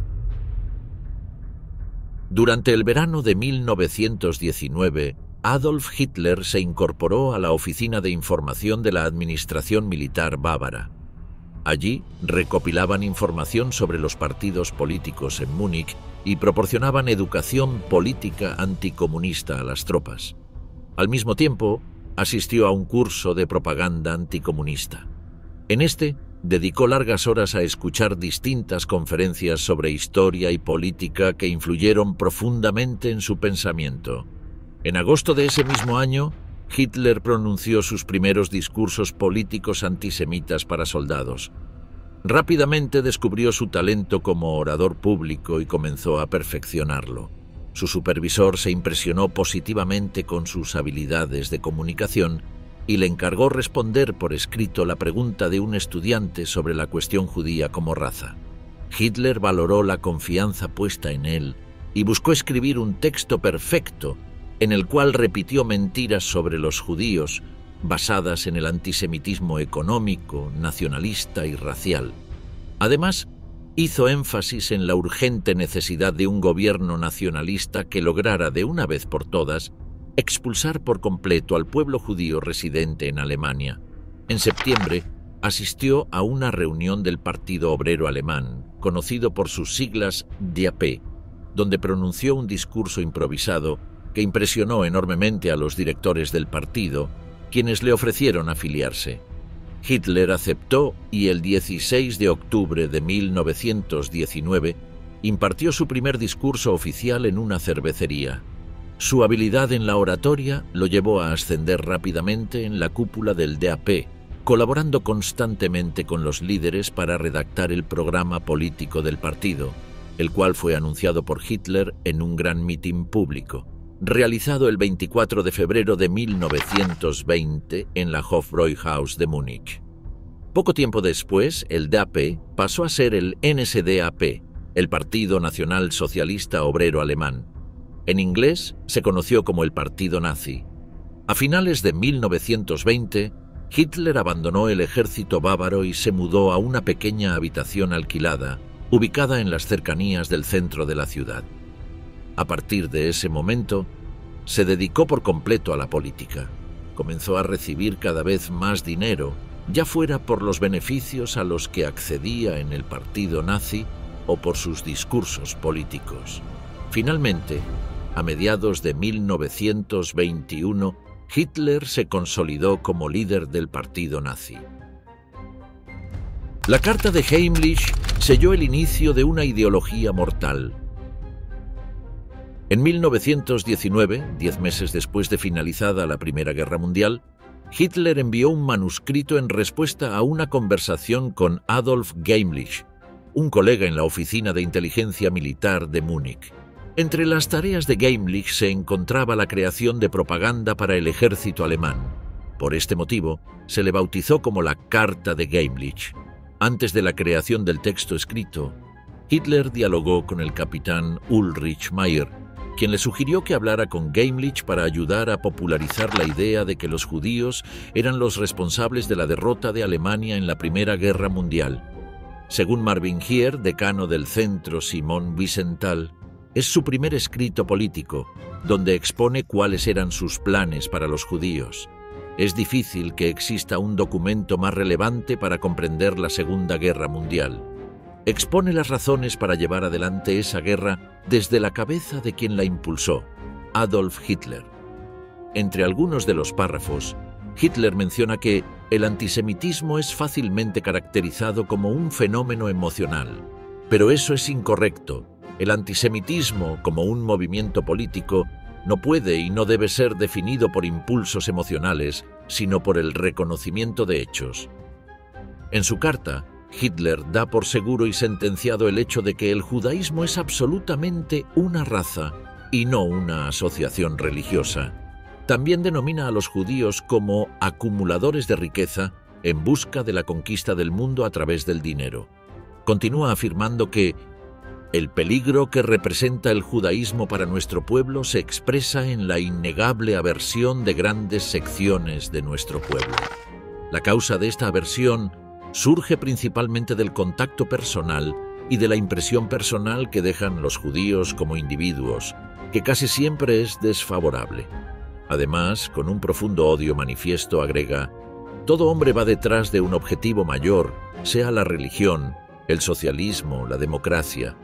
Durante el verano de 1919, Adolf Hitler se incorporó a la Oficina de Información de la Administración Militar Bávara. Allí recopilaban información sobre los partidos políticos en Múnich y proporcionaban educación política anticomunista a las tropas. Al mismo tiempo, asistió a un curso de propaganda anticomunista. En este, dedicó largas horas a escuchar distintas conferencias sobre historia y política que influyeron profundamente en su pensamiento. En agosto de ese mismo año, Hitler pronunció sus primeros discursos políticos antisemitas para soldados. Rápidamente descubrió su talento como orador público y comenzó a perfeccionarlo. Su supervisor se impresionó positivamente con sus habilidades de comunicación y le encargó responder por escrito la pregunta de un estudiante sobre la cuestión judía como raza. Hitler valoró la confianza puesta en él y buscó escribir un texto perfecto en el cual repitió mentiras sobre los judíos basadas en el antisemitismo económico, nacionalista y racial. Además, hizo énfasis en la urgente necesidad de un gobierno nacionalista que lograra de una vez por todas expulsar por completo al pueblo judío residente en Alemania. En septiembre, asistió a una reunión del Partido Obrero Alemán, conocido por sus siglas DAP, donde pronunció un discurso improvisado que impresionó enormemente a los directores del partido, quienes le ofrecieron afiliarse. Hitler aceptó y el 16 de octubre de 1919 impartió su primer discurso oficial en una cervecería. Su habilidad en la oratoria lo llevó a ascender rápidamente en la cúpula del DAP, colaborando constantemente con los líderes para redactar el programa político del partido, el cual fue anunciado por Hitler en un gran mitin público, realizado el 24 de febrero de 1920 en la Hofbräuhaus de Múnich. Poco tiempo después, el DAP pasó a ser el NSDAP, el Partido Nacional Socialista Obrero Alemán. En inglés se conoció como el Partido Nazi. A finales de 1920, Hitler abandonó el ejército bávaro y se mudó a una pequeña habitación alquilada, ubicada en las cercanías del centro de la ciudad. A partir de ese momento, se dedicó por completo a la política. Comenzó a recibir cada vez más dinero, ya fuera por los beneficios a los que accedía en el partido nazi o por sus discursos políticos. Finalmente, a mediados de 1921, Hitler se consolidó como líder del partido nazi. La Carta de Heimlich selló el inicio de una ideología mortal. En 1919, 10 meses después de finalizada la Primera Guerra Mundial, Hitler envió un manuscrito en respuesta a una conversación con Adolf Heimlich, un colega en la Oficina de Inteligencia Militar de Múnich. Entre las tareas de Heimlich se encontraba la creación de propaganda para el ejército alemán. Por este motivo, se le bautizó como la Carta de Heimlich. Antes de la creación del texto escrito, Hitler dialogó con el capitán Ulrich Mayer, quien le sugirió que hablara con Heimlich para ayudar a popularizar la idea de que los judíos eran los responsables de la derrota de Alemania en la Primera Guerra Mundial. Según Marvin Hier, decano del Centro Simon Wiesenthal, es su primer escrito político, donde expone cuáles eran sus planes para los judíos. Es difícil que exista un documento más relevante para comprender la Segunda Guerra Mundial. Expone las razones para llevar adelante esa guerra desde la cabeza de quien la impulsó, Adolf Hitler. Entre algunos de los párrafos, Hitler menciona que el antisemitismo es fácilmente caracterizado como un fenómeno emocional. Pero eso es incorrecto. El antisemitismo, como un movimiento político, no puede y no debe ser definido por impulsos emocionales, sino por el reconocimiento de hechos. En su carta, Hitler da por seguro y sentenciado el hecho de que el judaísmo es absolutamente una raza y no una asociación religiosa. También denomina a los judíos como acumuladores de riqueza en busca de la conquista del mundo a través del dinero. Continúa afirmando que el peligro que representa el judaísmo para nuestro pueblo se expresa en la innegable aversión de grandes secciones de nuestro pueblo. La causa de esta aversión surge principalmente del contacto personal y de la impresión personal que dejan los judíos como individuos, que casi siempre es desfavorable. Además, con un profundo odio manifiesto, agrega: todo hombre va detrás de un objetivo mayor, sea la religión, el socialismo, la democracia.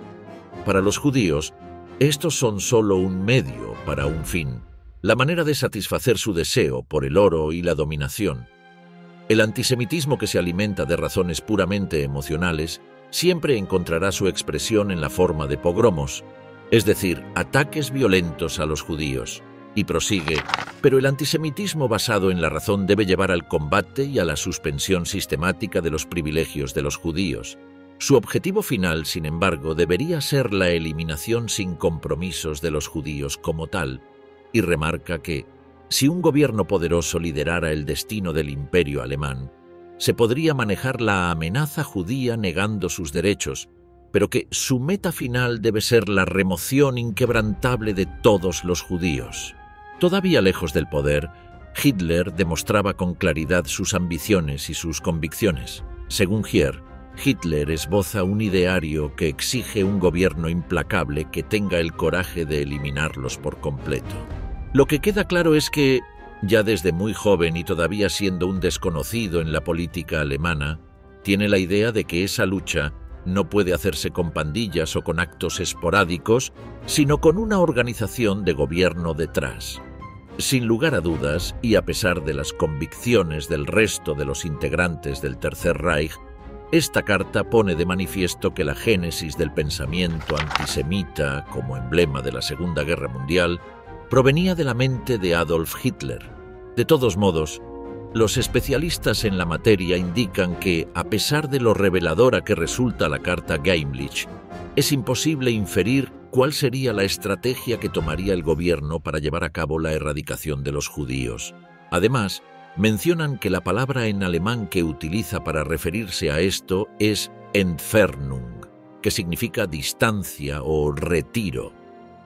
Para los judíos, estos son solo un medio para un fin, la manera de satisfacer su deseo por el oro y la dominación. El antisemitismo, que se alimenta de razones puramente emocionales, siempre encontrará su expresión en la forma de pogromos, es decir, ataques violentos a los judíos. Y prosigue: pero el antisemitismo basado en la razón debe llevar al combate y a la suspensión sistemática de los privilegios de los judíos. Su objetivo final, sin embargo, debería ser la eliminación sin compromisos de los judíos como tal, y remarca que, si un gobierno poderoso liderara el destino del imperio alemán, se podría manejar la amenaza judía negando sus derechos, pero que su meta final debe ser la remoción inquebrantable de todos los judíos. Todavía lejos del poder, Hitler demostraba con claridad sus ambiciones y sus convicciones. Según Hier, Hitler esboza un ideario que exige un gobierno implacable que tenga el coraje de eliminarlos por completo. Lo que queda claro es que Ya desde muy joven y todavía siendo un desconocido en la política alemana, tiene la idea de que esa lucha no puede hacerse con pandillas o con actos esporádicos, sino con una organización de gobierno detrás. Sin lugar a dudas, y a pesar de las convicciones del resto de los integrantes del Tercer Reich, esta carta pone de manifiesto que la génesis del pensamiento antisemita como emblema de la Segunda Guerra Mundial provenía de la mente de Adolf Hitler. De todos modos, los especialistas en la materia indican que, a pesar de lo reveladora que resulta la carta Geimlich, es imposible inferir cuál sería la estrategia que tomaría el gobierno para llevar a cabo la erradicación de los judíos. Además, mencionan que la palabra en alemán que utiliza para referirse a esto es Entfernung, que significa distancia o retiro.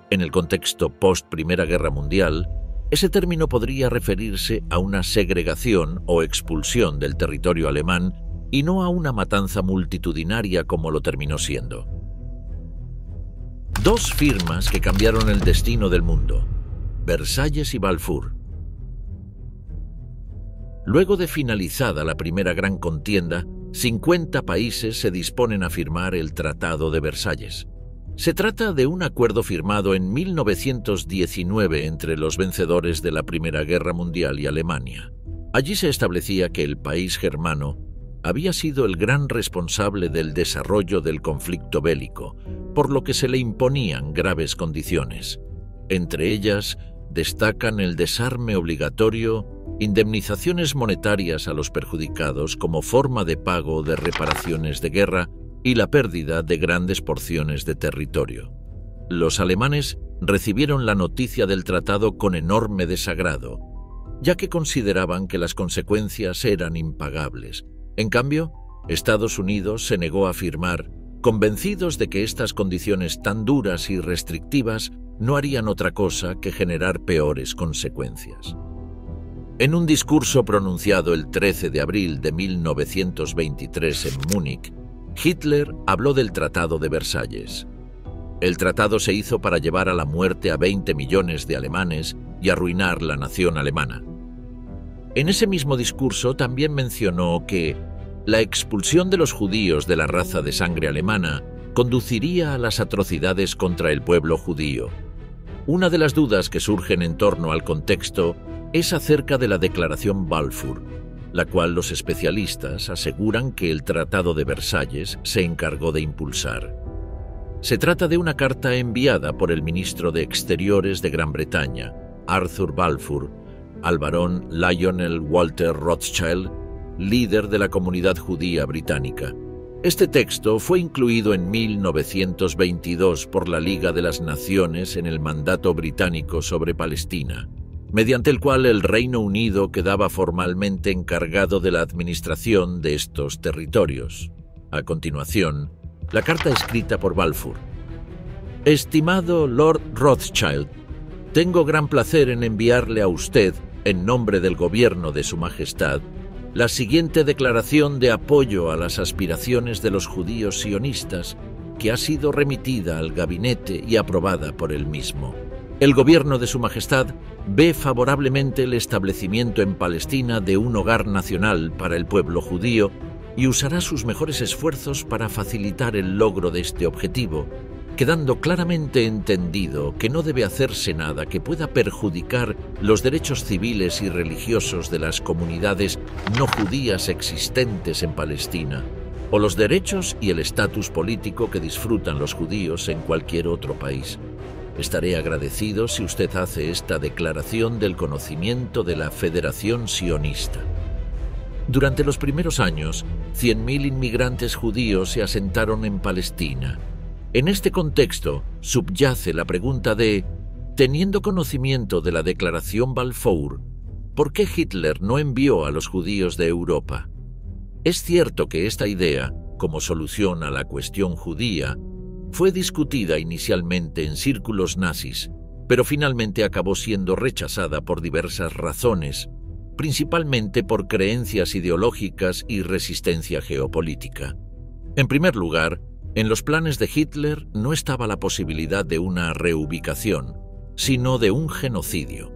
En el contexto post-Primera Guerra Mundial, ese término podría referirse a una segregación o expulsión del territorio alemán y no a una matanza multitudinaria como lo terminó siendo. Dos firmas que cambiaron el destino del mundo: Versalles y Balfour. Luego de finalizada la primera gran contienda, 50 países se disponen a firmar el Tratado de Versalles. Se trata de un acuerdo firmado en 1919 entre los vencedores de la Primera Guerra Mundial y Alemania. Allí se establecía que el país germano había sido el gran responsable del desarrollo del conflicto bélico, por lo que se le imponían graves condiciones. Entre ellas destacan el desarme obligatorio, indemnizaciones monetarias a los perjudicados como forma de pago de reparaciones de guerra y la pérdida de grandes porciones de territorio. Los alemanes recibieron la noticia del tratado con enorme desagrado, ya que consideraban que las consecuencias eran impagables. En cambio, Estados Unidos se negó a firmar, convencidos de que estas condiciones tan duras y restrictivas no harían otra cosa que generar peores consecuencias. En un discurso pronunciado el 13 de abril de 1923 en Múnich, Hitler habló del Tratado de Versalles. El tratado se hizo para llevar a la muerte a 20 millones de alemanes y arruinar la nación alemana. En ese mismo discurso también mencionó que la expulsión de los judíos de la raza de sangre alemana conduciría a las atrocidades contra el pueblo judío. Una de las dudas que surgen en torno al contexto es acerca de la Declaración Balfour, la cual los especialistas aseguran que el Tratado de Versalles se encargó de impulsar. Se trata de una carta enviada por el ministro de Exteriores de Gran Bretaña, Arthur Balfour, al barón Lionel Walter Rothschild, líder de la comunidad judía británica. Este texto fue incluido en 1922 por la Liga de las Naciones en el mandato británico sobre Palestina, mediante el cual el Reino Unido quedaba formalmente encargado de la administración de estos territorios. A continuación, la carta escrita por Balfour. Estimado Lord Rothschild, tengo gran placer en enviarle a usted, en nombre del gobierno de Su Majestad, la siguiente declaración de apoyo a las aspiraciones de los judíos sionistas, que ha sido remitida al gabinete y aprobada por él mismo. El gobierno de Su Majestad ve favorablemente el establecimiento en Palestina de un hogar nacional para el pueblo judío y usará sus mejores esfuerzos para facilitar el logro de este objetivo, quedando claramente entendido que no debe hacerse nada que pueda perjudicar los derechos civiles y religiosos de las comunidades no judías existentes en Palestina, o los derechos y el estatus político que disfrutan los judíos en cualquier otro país. Estaré agradecido si usted hace esta declaración del conocimiento de la Federación Sionista. Durante los primeros años, 100.000 inmigrantes judíos se asentaron en Palestina. En este contexto subyace la pregunta de, teniendo conocimiento de la Declaración Balfour, ¿por qué Hitler no envió a los judíos de Europa? Es cierto que esta idea, como solución a la cuestión judía, fue discutida inicialmente en círculos nazis, pero finalmente acabó siendo rechazada por diversas razones, principalmente por creencias ideológicas y resistencia geopolítica. En primer lugar, en los planes de Hitler no estaba la posibilidad de una reubicación, sino de un genocidio.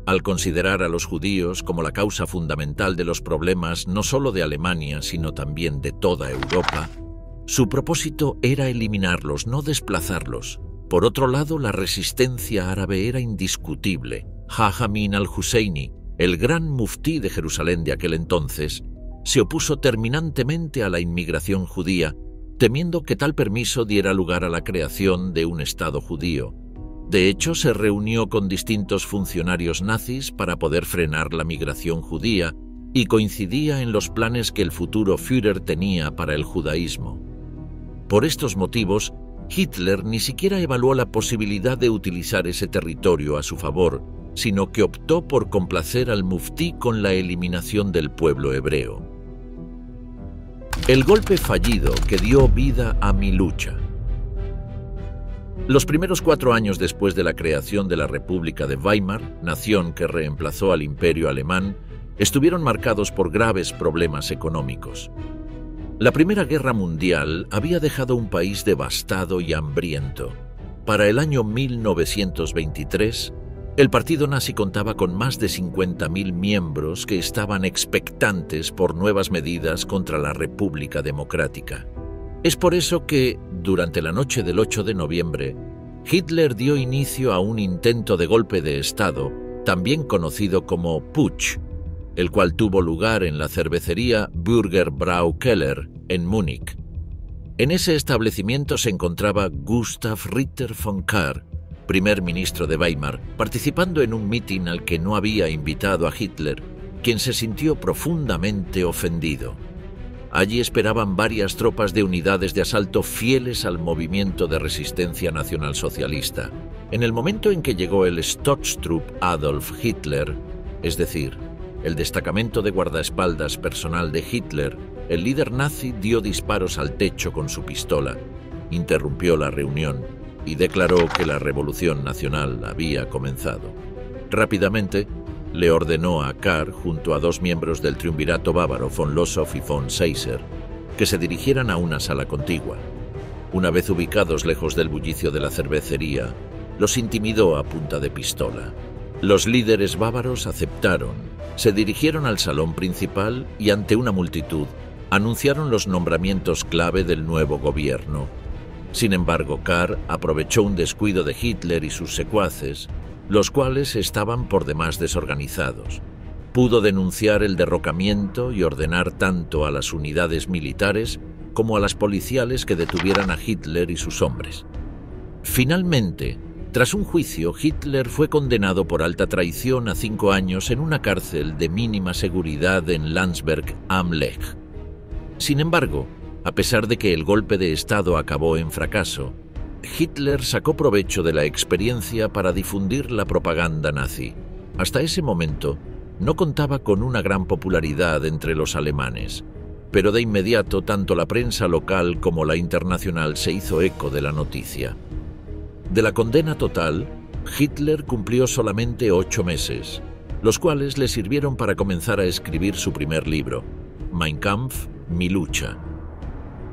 Al considerar a los judíos como la causa fundamental de los problemas no solo de Alemania, sino también de toda Europa, su propósito era eliminarlos, no desplazarlos. Por otro lado, la resistencia árabe era indiscutible. Haja Amin al-Husseini, el gran muftí de Jerusalén de aquel entonces, se opuso terminantemente a la inmigración judía, temiendo que tal permiso diera lugar a la creación de un Estado judío. De hecho, se reunió con distintos funcionarios nazis para poder frenar la migración judía y coincidía en los planes que el futuro Führer tenía para el judaísmo. Por estos motivos, Hitler ni siquiera evaluó la posibilidad de utilizar ese territorio a su favor, sino que optó por complacer al muftí con la eliminación del pueblo hebreo. El golpe fallido que dio vida a mi lucha. Los primeros 4 años después de la creación de la República de Weimar, nación que reemplazó al Imperio Alemán, estuvieron marcados por graves problemas económicos. La Primera Guerra Mundial había dejado un país devastado y hambriento. Para el año 1923, el partido nazi contaba con más de 50.000 miembros que estaban expectantes por nuevas medidas contra la República Democrática. Es por eso que, durante la noche del 8 de noviembre, Hitler dio inicio a un intento de golpe de Estado, también conocido como Putsch, el cual tuvo lugar en la cervecería Bürgerbrau Keller, en Múnich. En ese establecimiento se encontraba Gustav Ritter von Kahr, primer ministro de Weimar, participando en un mitin al que no había invitado a Hitler, quien se sintió profundamente ofendido. Allí esperaban varias tropas de unidades de asalto fieles al movimiento de resistencia nacionalsocialista. En el momento en que llegó el Stötztrupp Adolf Hitler, es decir, el destacamento de guardaespaldas personal de Hitler, el líder nazi dio disparos al techo con su pistola, interrumpió la reunión y declaró que la revolución nacional había comenzado. Rápidamente, le ordenó a Kahr, junto a 2 miembros del triunvirato bávaro, von Lossow y von Seisser, que se dirigieran a una sala contigua. Una vez ubicados lejos del bullicio de la cervecería, los intimidó a punta de pistola. Los líderes bávaros aceptaron, se dirigieron al salón principal y, ante una multitud, anunciaron los nombramientos clave del nuevo gobierno. Sin embargo, Kahr aprovechó un descuido de Hitler y sus secuaces, los cuales estaban por demás desorganizados. Pudo denunciar el derrocamiento y ordenar tanto a las unidades militares como a las policiales que detuvieran a Hitler y sus hombres. Finalmente, tras un juicio, Hitler fue condenado por alta traición a 5 años en una cárcel de mínima seguridad en Landsberg am Lech. Sin embargo, a pesar de que el golpe de Estado acabó en fracaso, Hitler sacó provecho de la experiencia para difundir la propaganda nazi. Hasta ese momento, no contaba con una gran popularidad entre los alemanes, pero de inmediato tanto la prensa local como la internacional se hizo eco de la noticia. De la condena total, Hitler cumplió solamente 8 meses, los cuales le sirvieron para comenzar a escribir su primer libro, Mein Kampf, mi lucha.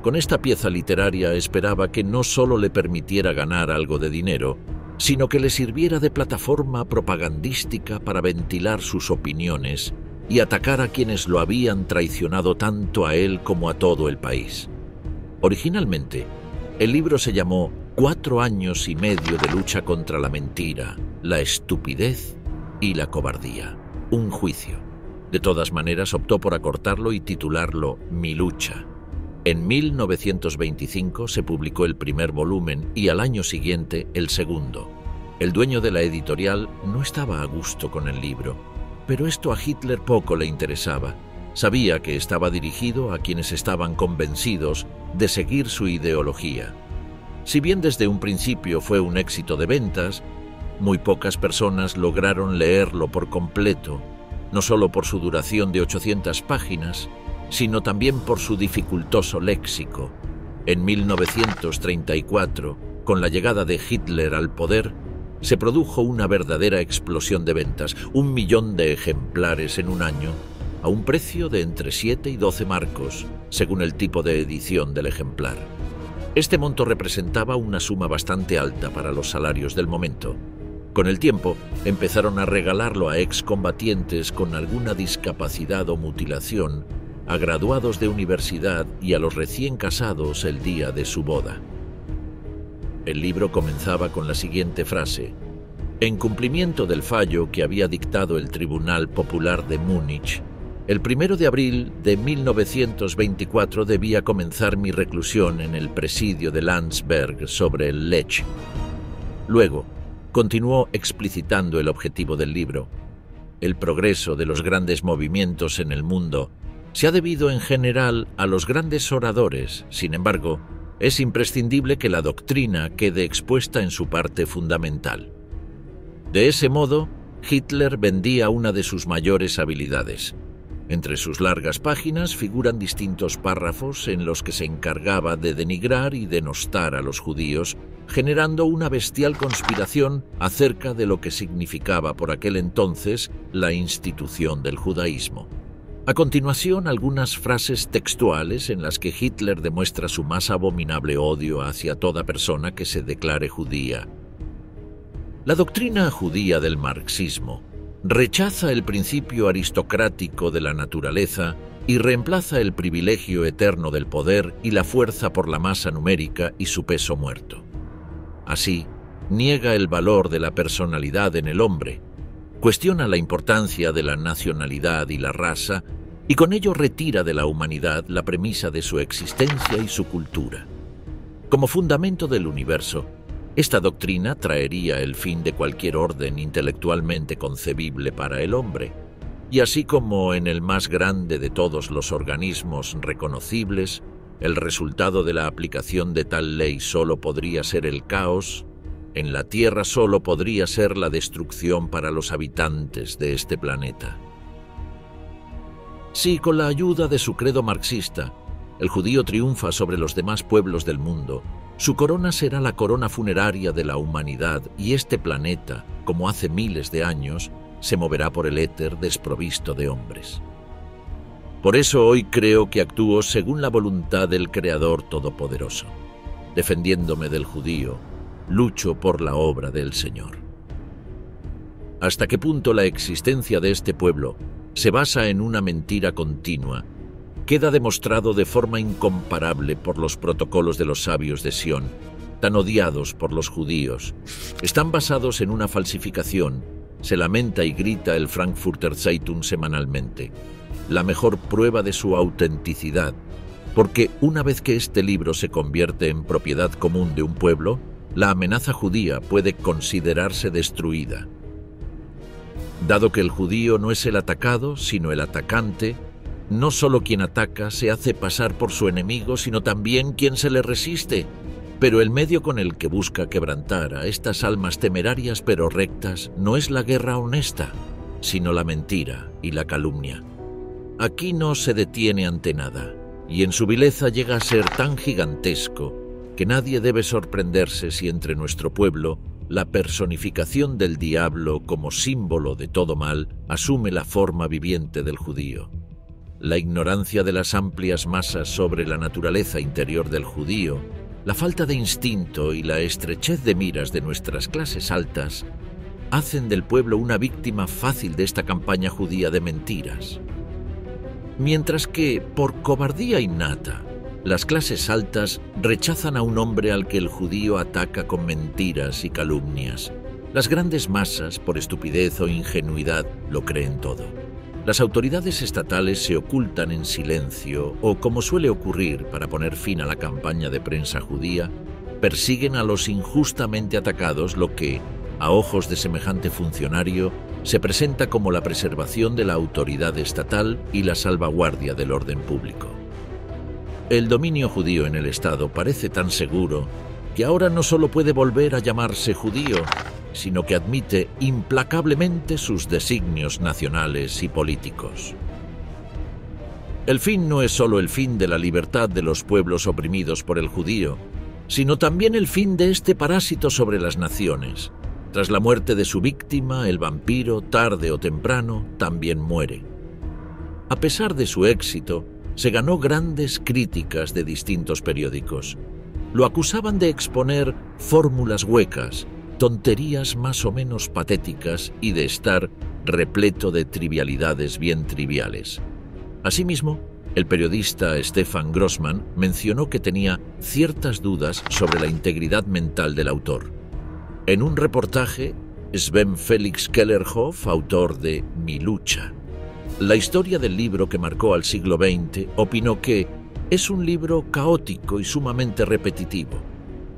Con esta pieza literaria esperaba que no solo le permitiera ganar algo de dinero, sino que le sirviera de plataforma propagandística para ventilar sus opiniones y atacar a quienes lo habían traicionado tanto a él como a todo el país. Originalmente, el libro se llamó 4 años y medio de lucha contra la mentira, la estupidez y la cobardía. Un juicio. De todas maneras, optó por acortarlo y titularlo Mi lucha. En 1925 se publicó el primer volumen y al año siguiente el segundo. El dueño de la editorial no estaba a gusto con el libro, pero esto a Hitler poco le interesaba. Sabía que estaba dirigido a quienes estaban convencidos de seguir su ideología. Si bien desde un principio fue un éxito de ventas, muy pocas personas lograron leerlo por completo, no solo por su duración de 800 páginas, sino también por su dificultoso léxico. En 1934, con la llegada de Hitler al poder, se produjo una verdadera explosión de ventas, 1 millón de ejemplares en un año, a un precio de entre 7 y 12 marcos, según el tipo de edición del ejemplar. Este monto representaba una suma bastante alta para los salarios del momento. Con el tiempo, empezaron a regalarlo a excombatientes con alguna discapacidad o mutilación, a graduados de universidad y a los recién casados el día de su boda. El libro comenzaba con la siguiente frase: en cumplimiento del fallo que había dictado el Tribunal Popular de Múnich, el 1 de abril de 1924 debía comenzar mi reclusión en el presidio de Landsberg sobre el Lech. Luego, continuó explicitando el objetivo del libro. El progreso de los grandes movimientos en el mundo se ha debido en general a los grandes oradores. Sin embargo, es imprescindible que la doctrina quede expuesta en su parte fundamental. De ese modo, Hitler vendía una de sus mayores habilidades. Entre sus largas páginas figuran distintos párrafos en los que se encargaba de denigrar y denostar a los judíos, generando una bestial conspiración acerca de lo que significaba por aquel entonces la institución del judaísmo. A continuación, algunas frases textuales en las que Hitler demuestra su más abominable odio hacia toda persona que se declare judía. La doctrina judía del marxismo rechaza el principio aristocrático de la naturaleza y reemplaza el privilegio eterno del poder y la fuerza por la masa numérica y su peso muerto. Así, niega el valor de la personalidad en el hombre, cuestiona la importancia de la nacionalidad y la raza, y con ello retira de la humanidad la premisa de su existencia y su cultura. Como fundamento del universo, esta doctrina traería el fin de cualquier orden intelectualmente concebible para el hombre, y así como en el más grande de todos los organismos reconocibles, el resultado de la aplicación de tal ley solo podría ser el caos, en la Tierra solo podría ser la destrucción para los habitantes de este planeta. Si con la ayuda de su credo marxista, el judío triunfa sobre los demás pueblos del mundo, su corona será la corona funeraria de la humanidad y este planeta, como hace miles de años, se moverá por el éter desprovisto de hombres. Por eso hoy creo que actúo según la voluntad del Creador Todopoderoso. Defendiéndome del judío, lucho por la obra del Señor. ¿Hasta qué punto la existencia de este pueblo se basa en una mentira continua? Queda demostrado de forma incomparable por los protocolos de los sabios de Sión, tan odiados por los judíos. Están basados en una falsificación, se lamenta y grita el Frankfurter Zeitung semanalmente. La mejor prueba de su autenticidad, porque una vez que este libro se convierte en propiedad común de un pueblo, la amenaza judía puede considerarse destruida. Dado que el judío no es el atacado, sino el atacante, no solo quien ataca se hace pasar por su enemigo, sino también quien se le resiste. Pero el medio con el que busca quebrantar a estas almas temerarias pero rectas no es la guerra honesta, sino la mentira y la calumnia. Aquí no se detiene ante nada, y en su vileza llega a ser tan gigantesco que nadie debe sorprenderse si entre nuestro pueblo la personificación del diablo como símbolo de todo mal asume la forma viviente del judío. La ignorancia de las amplias masas sobre la naturaleza interior del judío, la falta de instinto y la estrechez de miras de nuestras clases altas hacen del pueblo una víctima fácil de esta campaña judía de mentiras. Mientras que, por cobardía innata, las clases altas rechazan a un hombre al que el judío ataca con mentiras y calumnias, las grandes masas, por estupidez o ingenuidad, lo creen todo. Las autoridades estatales se ocultan en silencio o, como suele ocurrir para poner fin a la campaña de prensa judía, persiguen a los injustamente atacados, lo que, a ojos de semejante funcionario, se presenta como la preservación de la autoridad estatal y la salvaguardia del orden público. El dominio judío en el Estado parece tan seguro que ahora no solo puede volver a llamarse judío, sino que admite implacablemente sus designios nacionales y políticos. El fin no es solo el fin de la libertad de los pueblos oprimidos por el judío, sino también el fin de este parásito sobre las naciones. Tras la muerte de su víctima, el vampiro, tarde o temprano, también muere. A pesar de su éxito, se ganó grandes críticas de distintos periódicos. Lo acusaban de exponer fórmulas huecas, tonterías más o menos patéticas y de estar repleto de trivialidades bien triviales. Asimismo, el periodista Stefan Grossman mencionó que tenía ciertas dudas sobre la integridad mental del autor. En un reportaje, Sven Felix Kellerhoff, autor de Mi lucha, la historia del libro que marcó al siglo XX, opinó que es un libro caótico y sumamente repetitivo.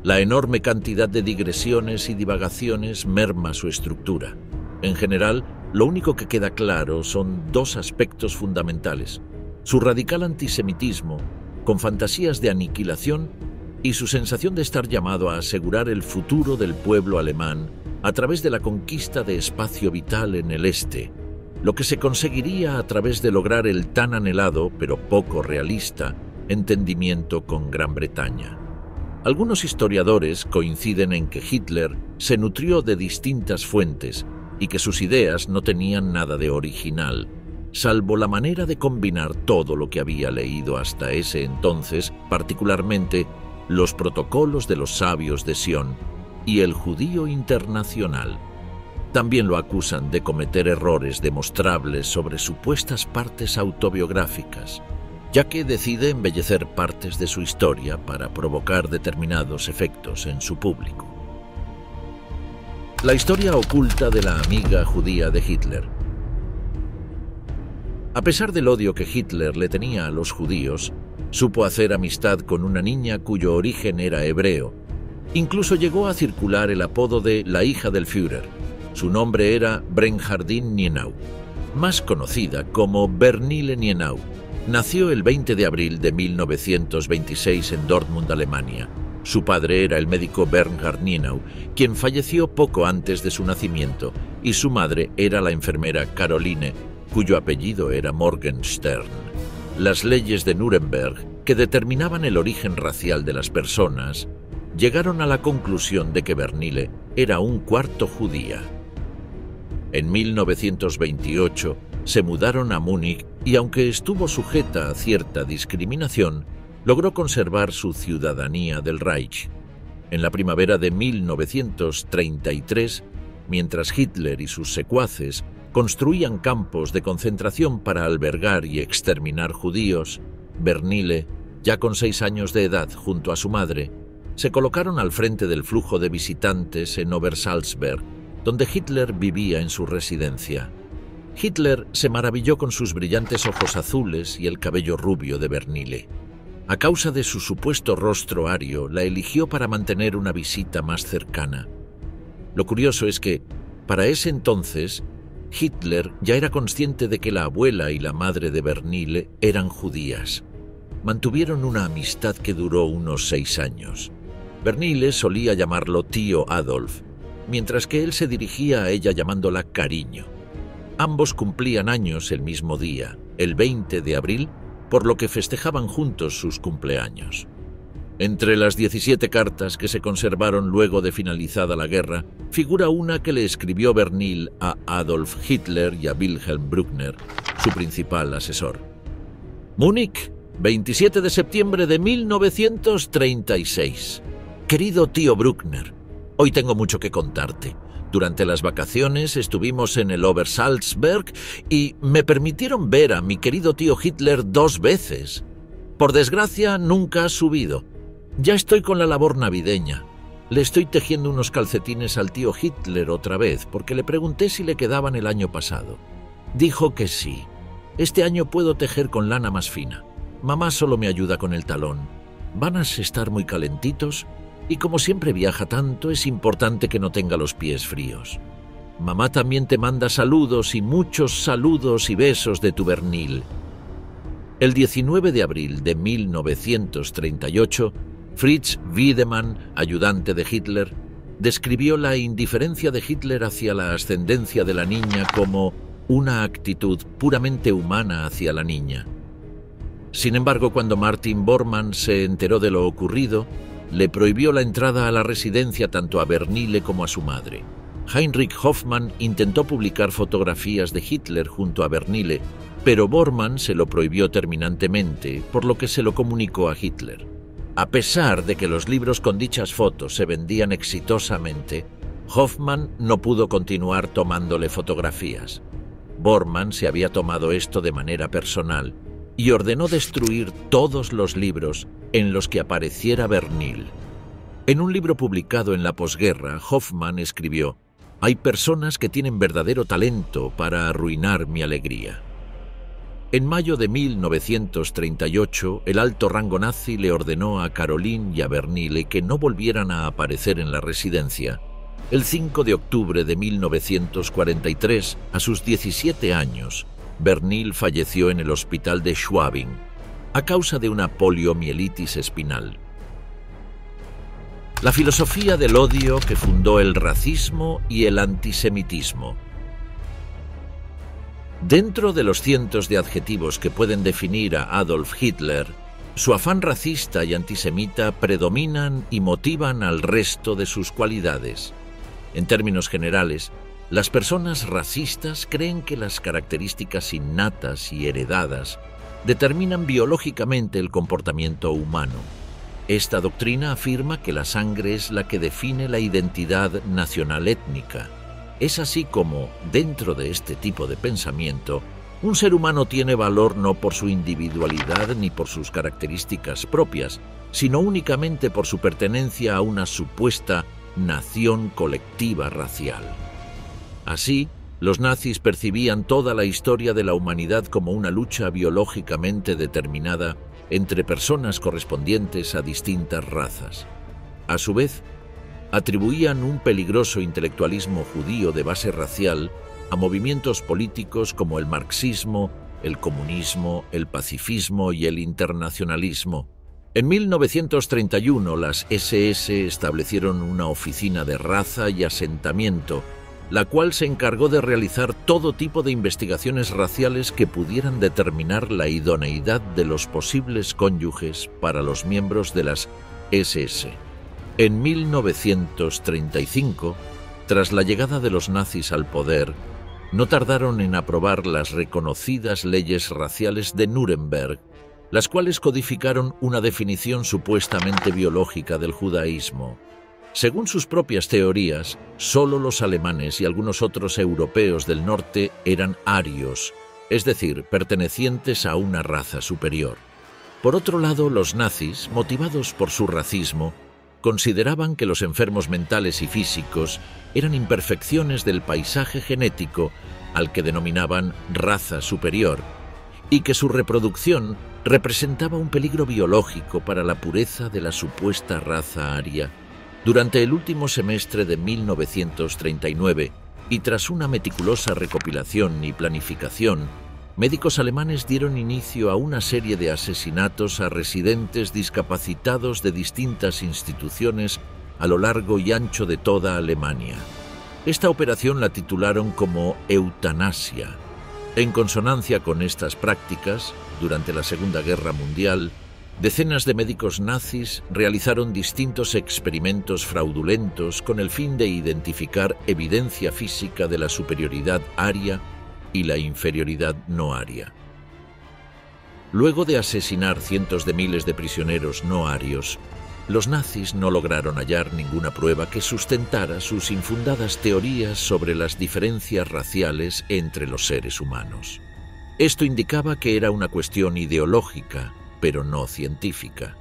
La enorme cantidad de digresiones y divagaciones merma su estructura. En general, lo único que queda claro son dos aspectos fundamentales: su radical antisemitismo, con fantasías de aniquilación, y su sensación de estar llamado a asegurar el futuro del pueblo alemán a través de la conquista de espacio vital en el este, lo que se conseguiría a través de lograr el tan anhelado, pero poco realista, entendimiento con Gran Bretaña. Algunos historiadores coinciden en que Hitler se nutrió de distintas fuentes y que sus ideas no tenían nada de original, salvo la manera de combinar todo lo que había leído hasta ese entonces, particularmente los protocolos de los sabios de Sion y el judío internacional. También lo acusan de cometer errores demostrables sobre supuestas partes autobiográficas, ya que decide embellecer partes de su historia para provocar determinados efectos en su público. La historia oculta de la amiga judía de Hitler. A pesar del odio que Hitler le tenía a los judíos, supo hacer amistad con una niña cuyo origen era hebreo. Incluso llegó a circular el apodo de la hija del Führer. Su nombre era Bernhardine Nienau, más conocida como Bernile Nienau. Nació el 20 de abril de 1926 en Dortmund, Alemania. Su padre era el médico Bernhard Nienau, quien falleció poco antes de su nacimiento, y su madre era la enfermera Caroline, cuyo apellido era Morgenstern. Las leyes de Nuremberg, que determinaban el origen racial de las personas, llegaron a la conclusión de que Bernile era un cuarto judía. En 1928 se mudaron a Múnich y, aunque estuvo sujeta a cierta discriminación, logró conservar su ciudadanía del Reich. En la primavera de 1933, mientras Hitler y sus secuaces construían campos de concentración para albergar y exterminar judíos, Bernile, ya con 6 años de edad junto a su madre, se colocaron al frente del flujo de visitantes en Obersalzberg, donde Hitler vivía en su residencia. Hitler se maravilló con sus brillantes ojos azules y el cabello rubio de Bernile. A causa de su supuesto rostro ario, la eligió para mantener una visita más cercana. Lo curioso es que, para ese entonces, Hitler ya era consciente de que la abuela y la madre de Bernile eran judías. Mantuvieron una amistad que duró unos 6 años. Bernile solía llamarlo tío Adolf, mientras que él se dirigía a ella llamándola cariño. Ambos cumplían años el mismo día, el 20 de abril, por lo que festejaban juntos sus cumpleaños. Entre las 17 cartas que se conservaron luego de finalizada la guerra, figura una que le escribió Bernile a Adolf Hitler y a Wilhelm Bruckner, su principal asesor. Múnich, 27 de septiembre de 1936. Querido tío Bruckner, hoy tengo mucho que contarte. Durante las vacaciones estuvimos en el Obersalzberg y me permitieron ver a mi querido tío Hitler 2 veces. Por desgracia, nunca ha subido. Ya estoy con la labor navideña. Le estoy tejiendo unos calcetines al tío Hitler otra vez, porque le pregunté si le quedaban el año pasado. Dijo que sí. Este año puedo tejer con lana más fina. Mamá solo me ayuda con el talón. Van a estar muy calentitos y como siempre viaja tanto, es importante que no tenga los pies fríos. Mamá también te manda saludos y muchos saludos y besos de tu Bernil. El 19 de abril de 1938, Fritz Wiedemann, ayudante de Hitler, describió la indiferencia de Hitler hacia la ascendencia de la niña como una actitud puramente humana hacia la niña. Sin embargo, cuando Martin Bormann se enteró de lo ocurrido, le prohibió la entrada a la residencia tanto a Bernile como a su madre. Heinrich Hoffmann intentó publicar fotografías de Hitler junto a Bernile, pero Bormann se lo prohibió terminantemente, por lo que se lo comunicó a Hitler. A pesar de que los libros con dichas fotos se vendían exitosamente, Hoffmann no pudo continuar tomándole fotografías. Bormann se había tomado esto de manera personal y ordenó destruir todos los libros en los que apareciera Bernil. En un libro publicado en la posguerra, Hoffmann escribió: «Hay personas que tienen verdadero talento para arruinar mi alegría». En mayo de 1938, el alto rango nazi le ordenó a Caroline y a Bernil que no volvieran a aparecer en la residencia. El 5 de octubre de 1943, a sus 17 años, Bernil falleció en el hospital de Schwabing a causa de una poliomielitis espinal. La filosofía del odio que fundó el racismo y el antisemitismo. Dentro de los cientos de adjetivos que pueden definir a Adolf Hitler, su afán racista y antisemita predominan y motivan al resto de sus cualidades. En términos generales, las personas racistas creen que las características innatas y heredadas determinan biológicamente el comportamiento humano. Esta doctrina afirma que la sangre es la que define la identidad nacional étnica. Es así como, dentro de este tipo de pensamiento, un ser humano tiene valor no por su individualidad ni por sus características propias, sino únicamente por su pertenencia a una supuesta nación colectiva racial. Así, los nazis percibían toda la historia de la humanidad como una lucha biológicamente determinada entre personas correspondientes a distintas razas. A su vez, atribuían un peligroso intelectualismo judío de base racial a movimientos políticos como el marxismo, el comunismo, el pacifismo y el internacionalismo. En 1931, las SS establecieron una oficina de raza y asentamiento, la cual se encargó de realizar todo tipo de investigaciones raciales que pudieran determinar la idoneidad de los posibles cónyuges para los miembros de las SS. En 1935, tras la llegada de los nazis al poder, no tardaron en aprobar las reconocidas leyes raciales de Nuremberg, las cuales codificaron una definición supuestamente biológica del judaísmo. Según sus propias teorías, solo los alemanes y algunos otros europeos del norte eran arios, es decir, pertenecientes a una raza superior. Por otro lado, los nazis, motivados por su racismo, consideraban que los enfermos mentales y físicos eran imperfecciones del paisaje genético al que denominaban raza superior, y que su reproducción representaba un peligro biológico para la pureza de la supuesta raza aria. Durante el último semestre de 1939, y tras una meticulosa recopilación y planificación, médicos alemanes dieron inicio a una serie de asesinatos a residentes discapacitados de distintas instituciones a lo largo y ancho de toda Alemania. Esta operación la titularon como eutanasia. En consonancia con estas prácticas, durante la Segunda Guerra Mundial, decenas de médicos nazis realizaron distintos experimentos fraudulentos con el fin de identificar evidencia física de la superioridad aria y la inferioridad no aria. Luego de asesinar cientos de miles de prisioneros no arios, los nazis no lograron hallar ninguna prueba que sustentara sus infundadas teorías sobre las diferencias raciales entre los seres humanos. Esto indicaba que era una cuestión ideológica, pero no científica.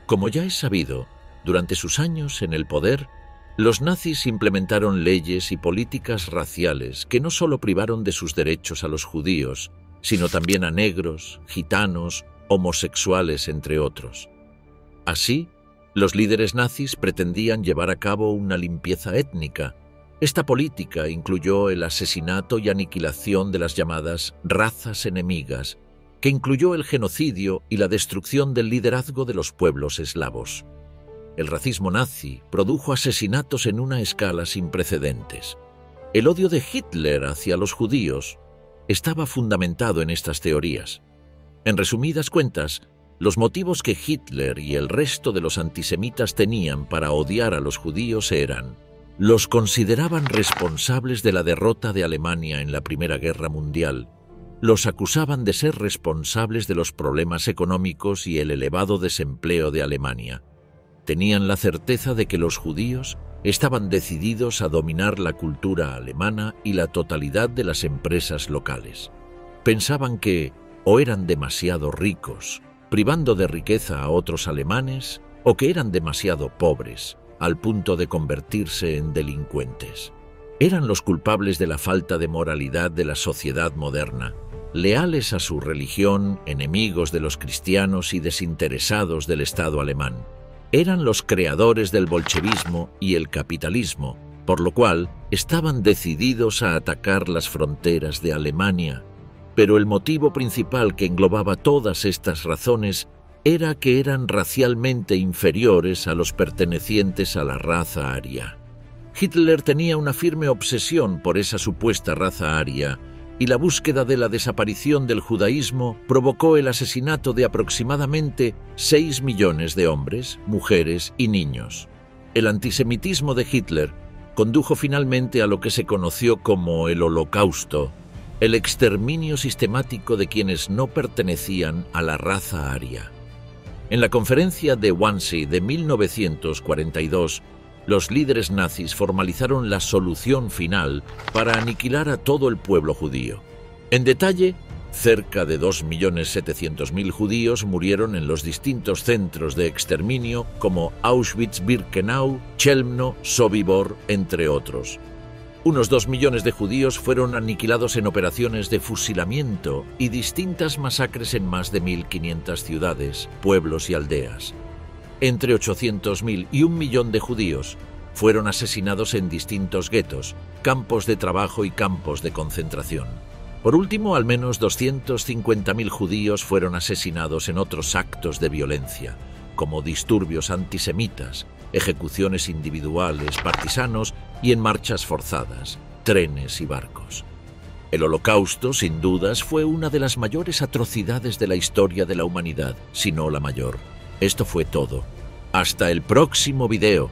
Como ya es sabido, durante sus años en el poder, los nazis implementaron leyes y políticas raciales que no solo privaron de sus derechos a los judíos, sino también a negros, gitanos, homosexuales, entre otros. Así, los líderes nazis pretendían llevar a cabo una limpieza étnica. Esta política incluyó el asesinato y aniquilación de las llamadas razas enemigas, que incluyó el genocidio y la destrucción del liderazgo de los pueblos eslavos. El racismo nazi produjo asesinatos en una escala sin precedentes. El odio de Hitler hacia los judíos estaba fundamentado en estas teorías. En resumidas cuentas, los motivos que Hitler y el resto de los antisemitas tenían para odiar a los judíos eran: los consideraban responsables de la derrota de Alemania en la Primera Guerra Mundial, los acusaban de ser responsables de los problemas económicos y el elevado desempleo de Alemania, Tenían la certeza de que los judíos estaban decididos a dominar la cultura alemana y la totalidad de las empresas locales. Pensaban que o eran demasiado ricos, privando de riqueza a otros alemanes, o que eran demasiado pobres, al punto de convertirse en delincuentes. Eran los culpables de la falta de moralidad de la sociedad moderna, leales a su religión, enemigos de los cristianos y desinteresados del Estado alemán. Eran los creadores del bolchevismo y el capitalismo, por lo cual estaban decididos a atacar las fronteras de Alemania. Pero el motivo principal que englobaba todas estas razones era que eran racialmente inferiores a los pertenecientes a la raza aria. Hitler tenía una firme obsesión por esa supuesta raza aria, y la búsqueda de la desaparición del judaísmo provocó el asesinato de aproximadamente 6 millones de hombres, mujeres y niños. El antisemitismo de Hitler condujo finalmente a lo que se conoció como el Holocausto, el exterminio sistemático de quienes no pertenecían a la raza aria. En la conferencia de Wannsee de 1942, los líderes nazis formalizaron la solución final para aniquilar a todo el pueblo judío. En detalle, cerca de 2.700.000 judíos murieron en los distintos centros de exterminio como Auschwitz-Birkenau, Chelmno, Sobibor, entre otros. Unos 2 millones de judíos fueron aniquilados en operaciones de fusilamiento y distintas masacres en más de 1.500 ciudades, pueblos y aldeas. Entre 800.000 y 1 millón de judíos fueron asesinados en distintos guetos, campos de trabajo y campos de concentración. Por último, al menos 250.000 judíos fueron asesinados en otros actos de violencia, como disturbios antisemitas, ejecuciones individuales, partisanos y en marchas forzadas, trenes y barcos. El Holocausto, sin dudas, fue una de las mayores atrocidades de la historia de la humanidad, si no la mayor. Esto fue todo. Hasta el próximo video.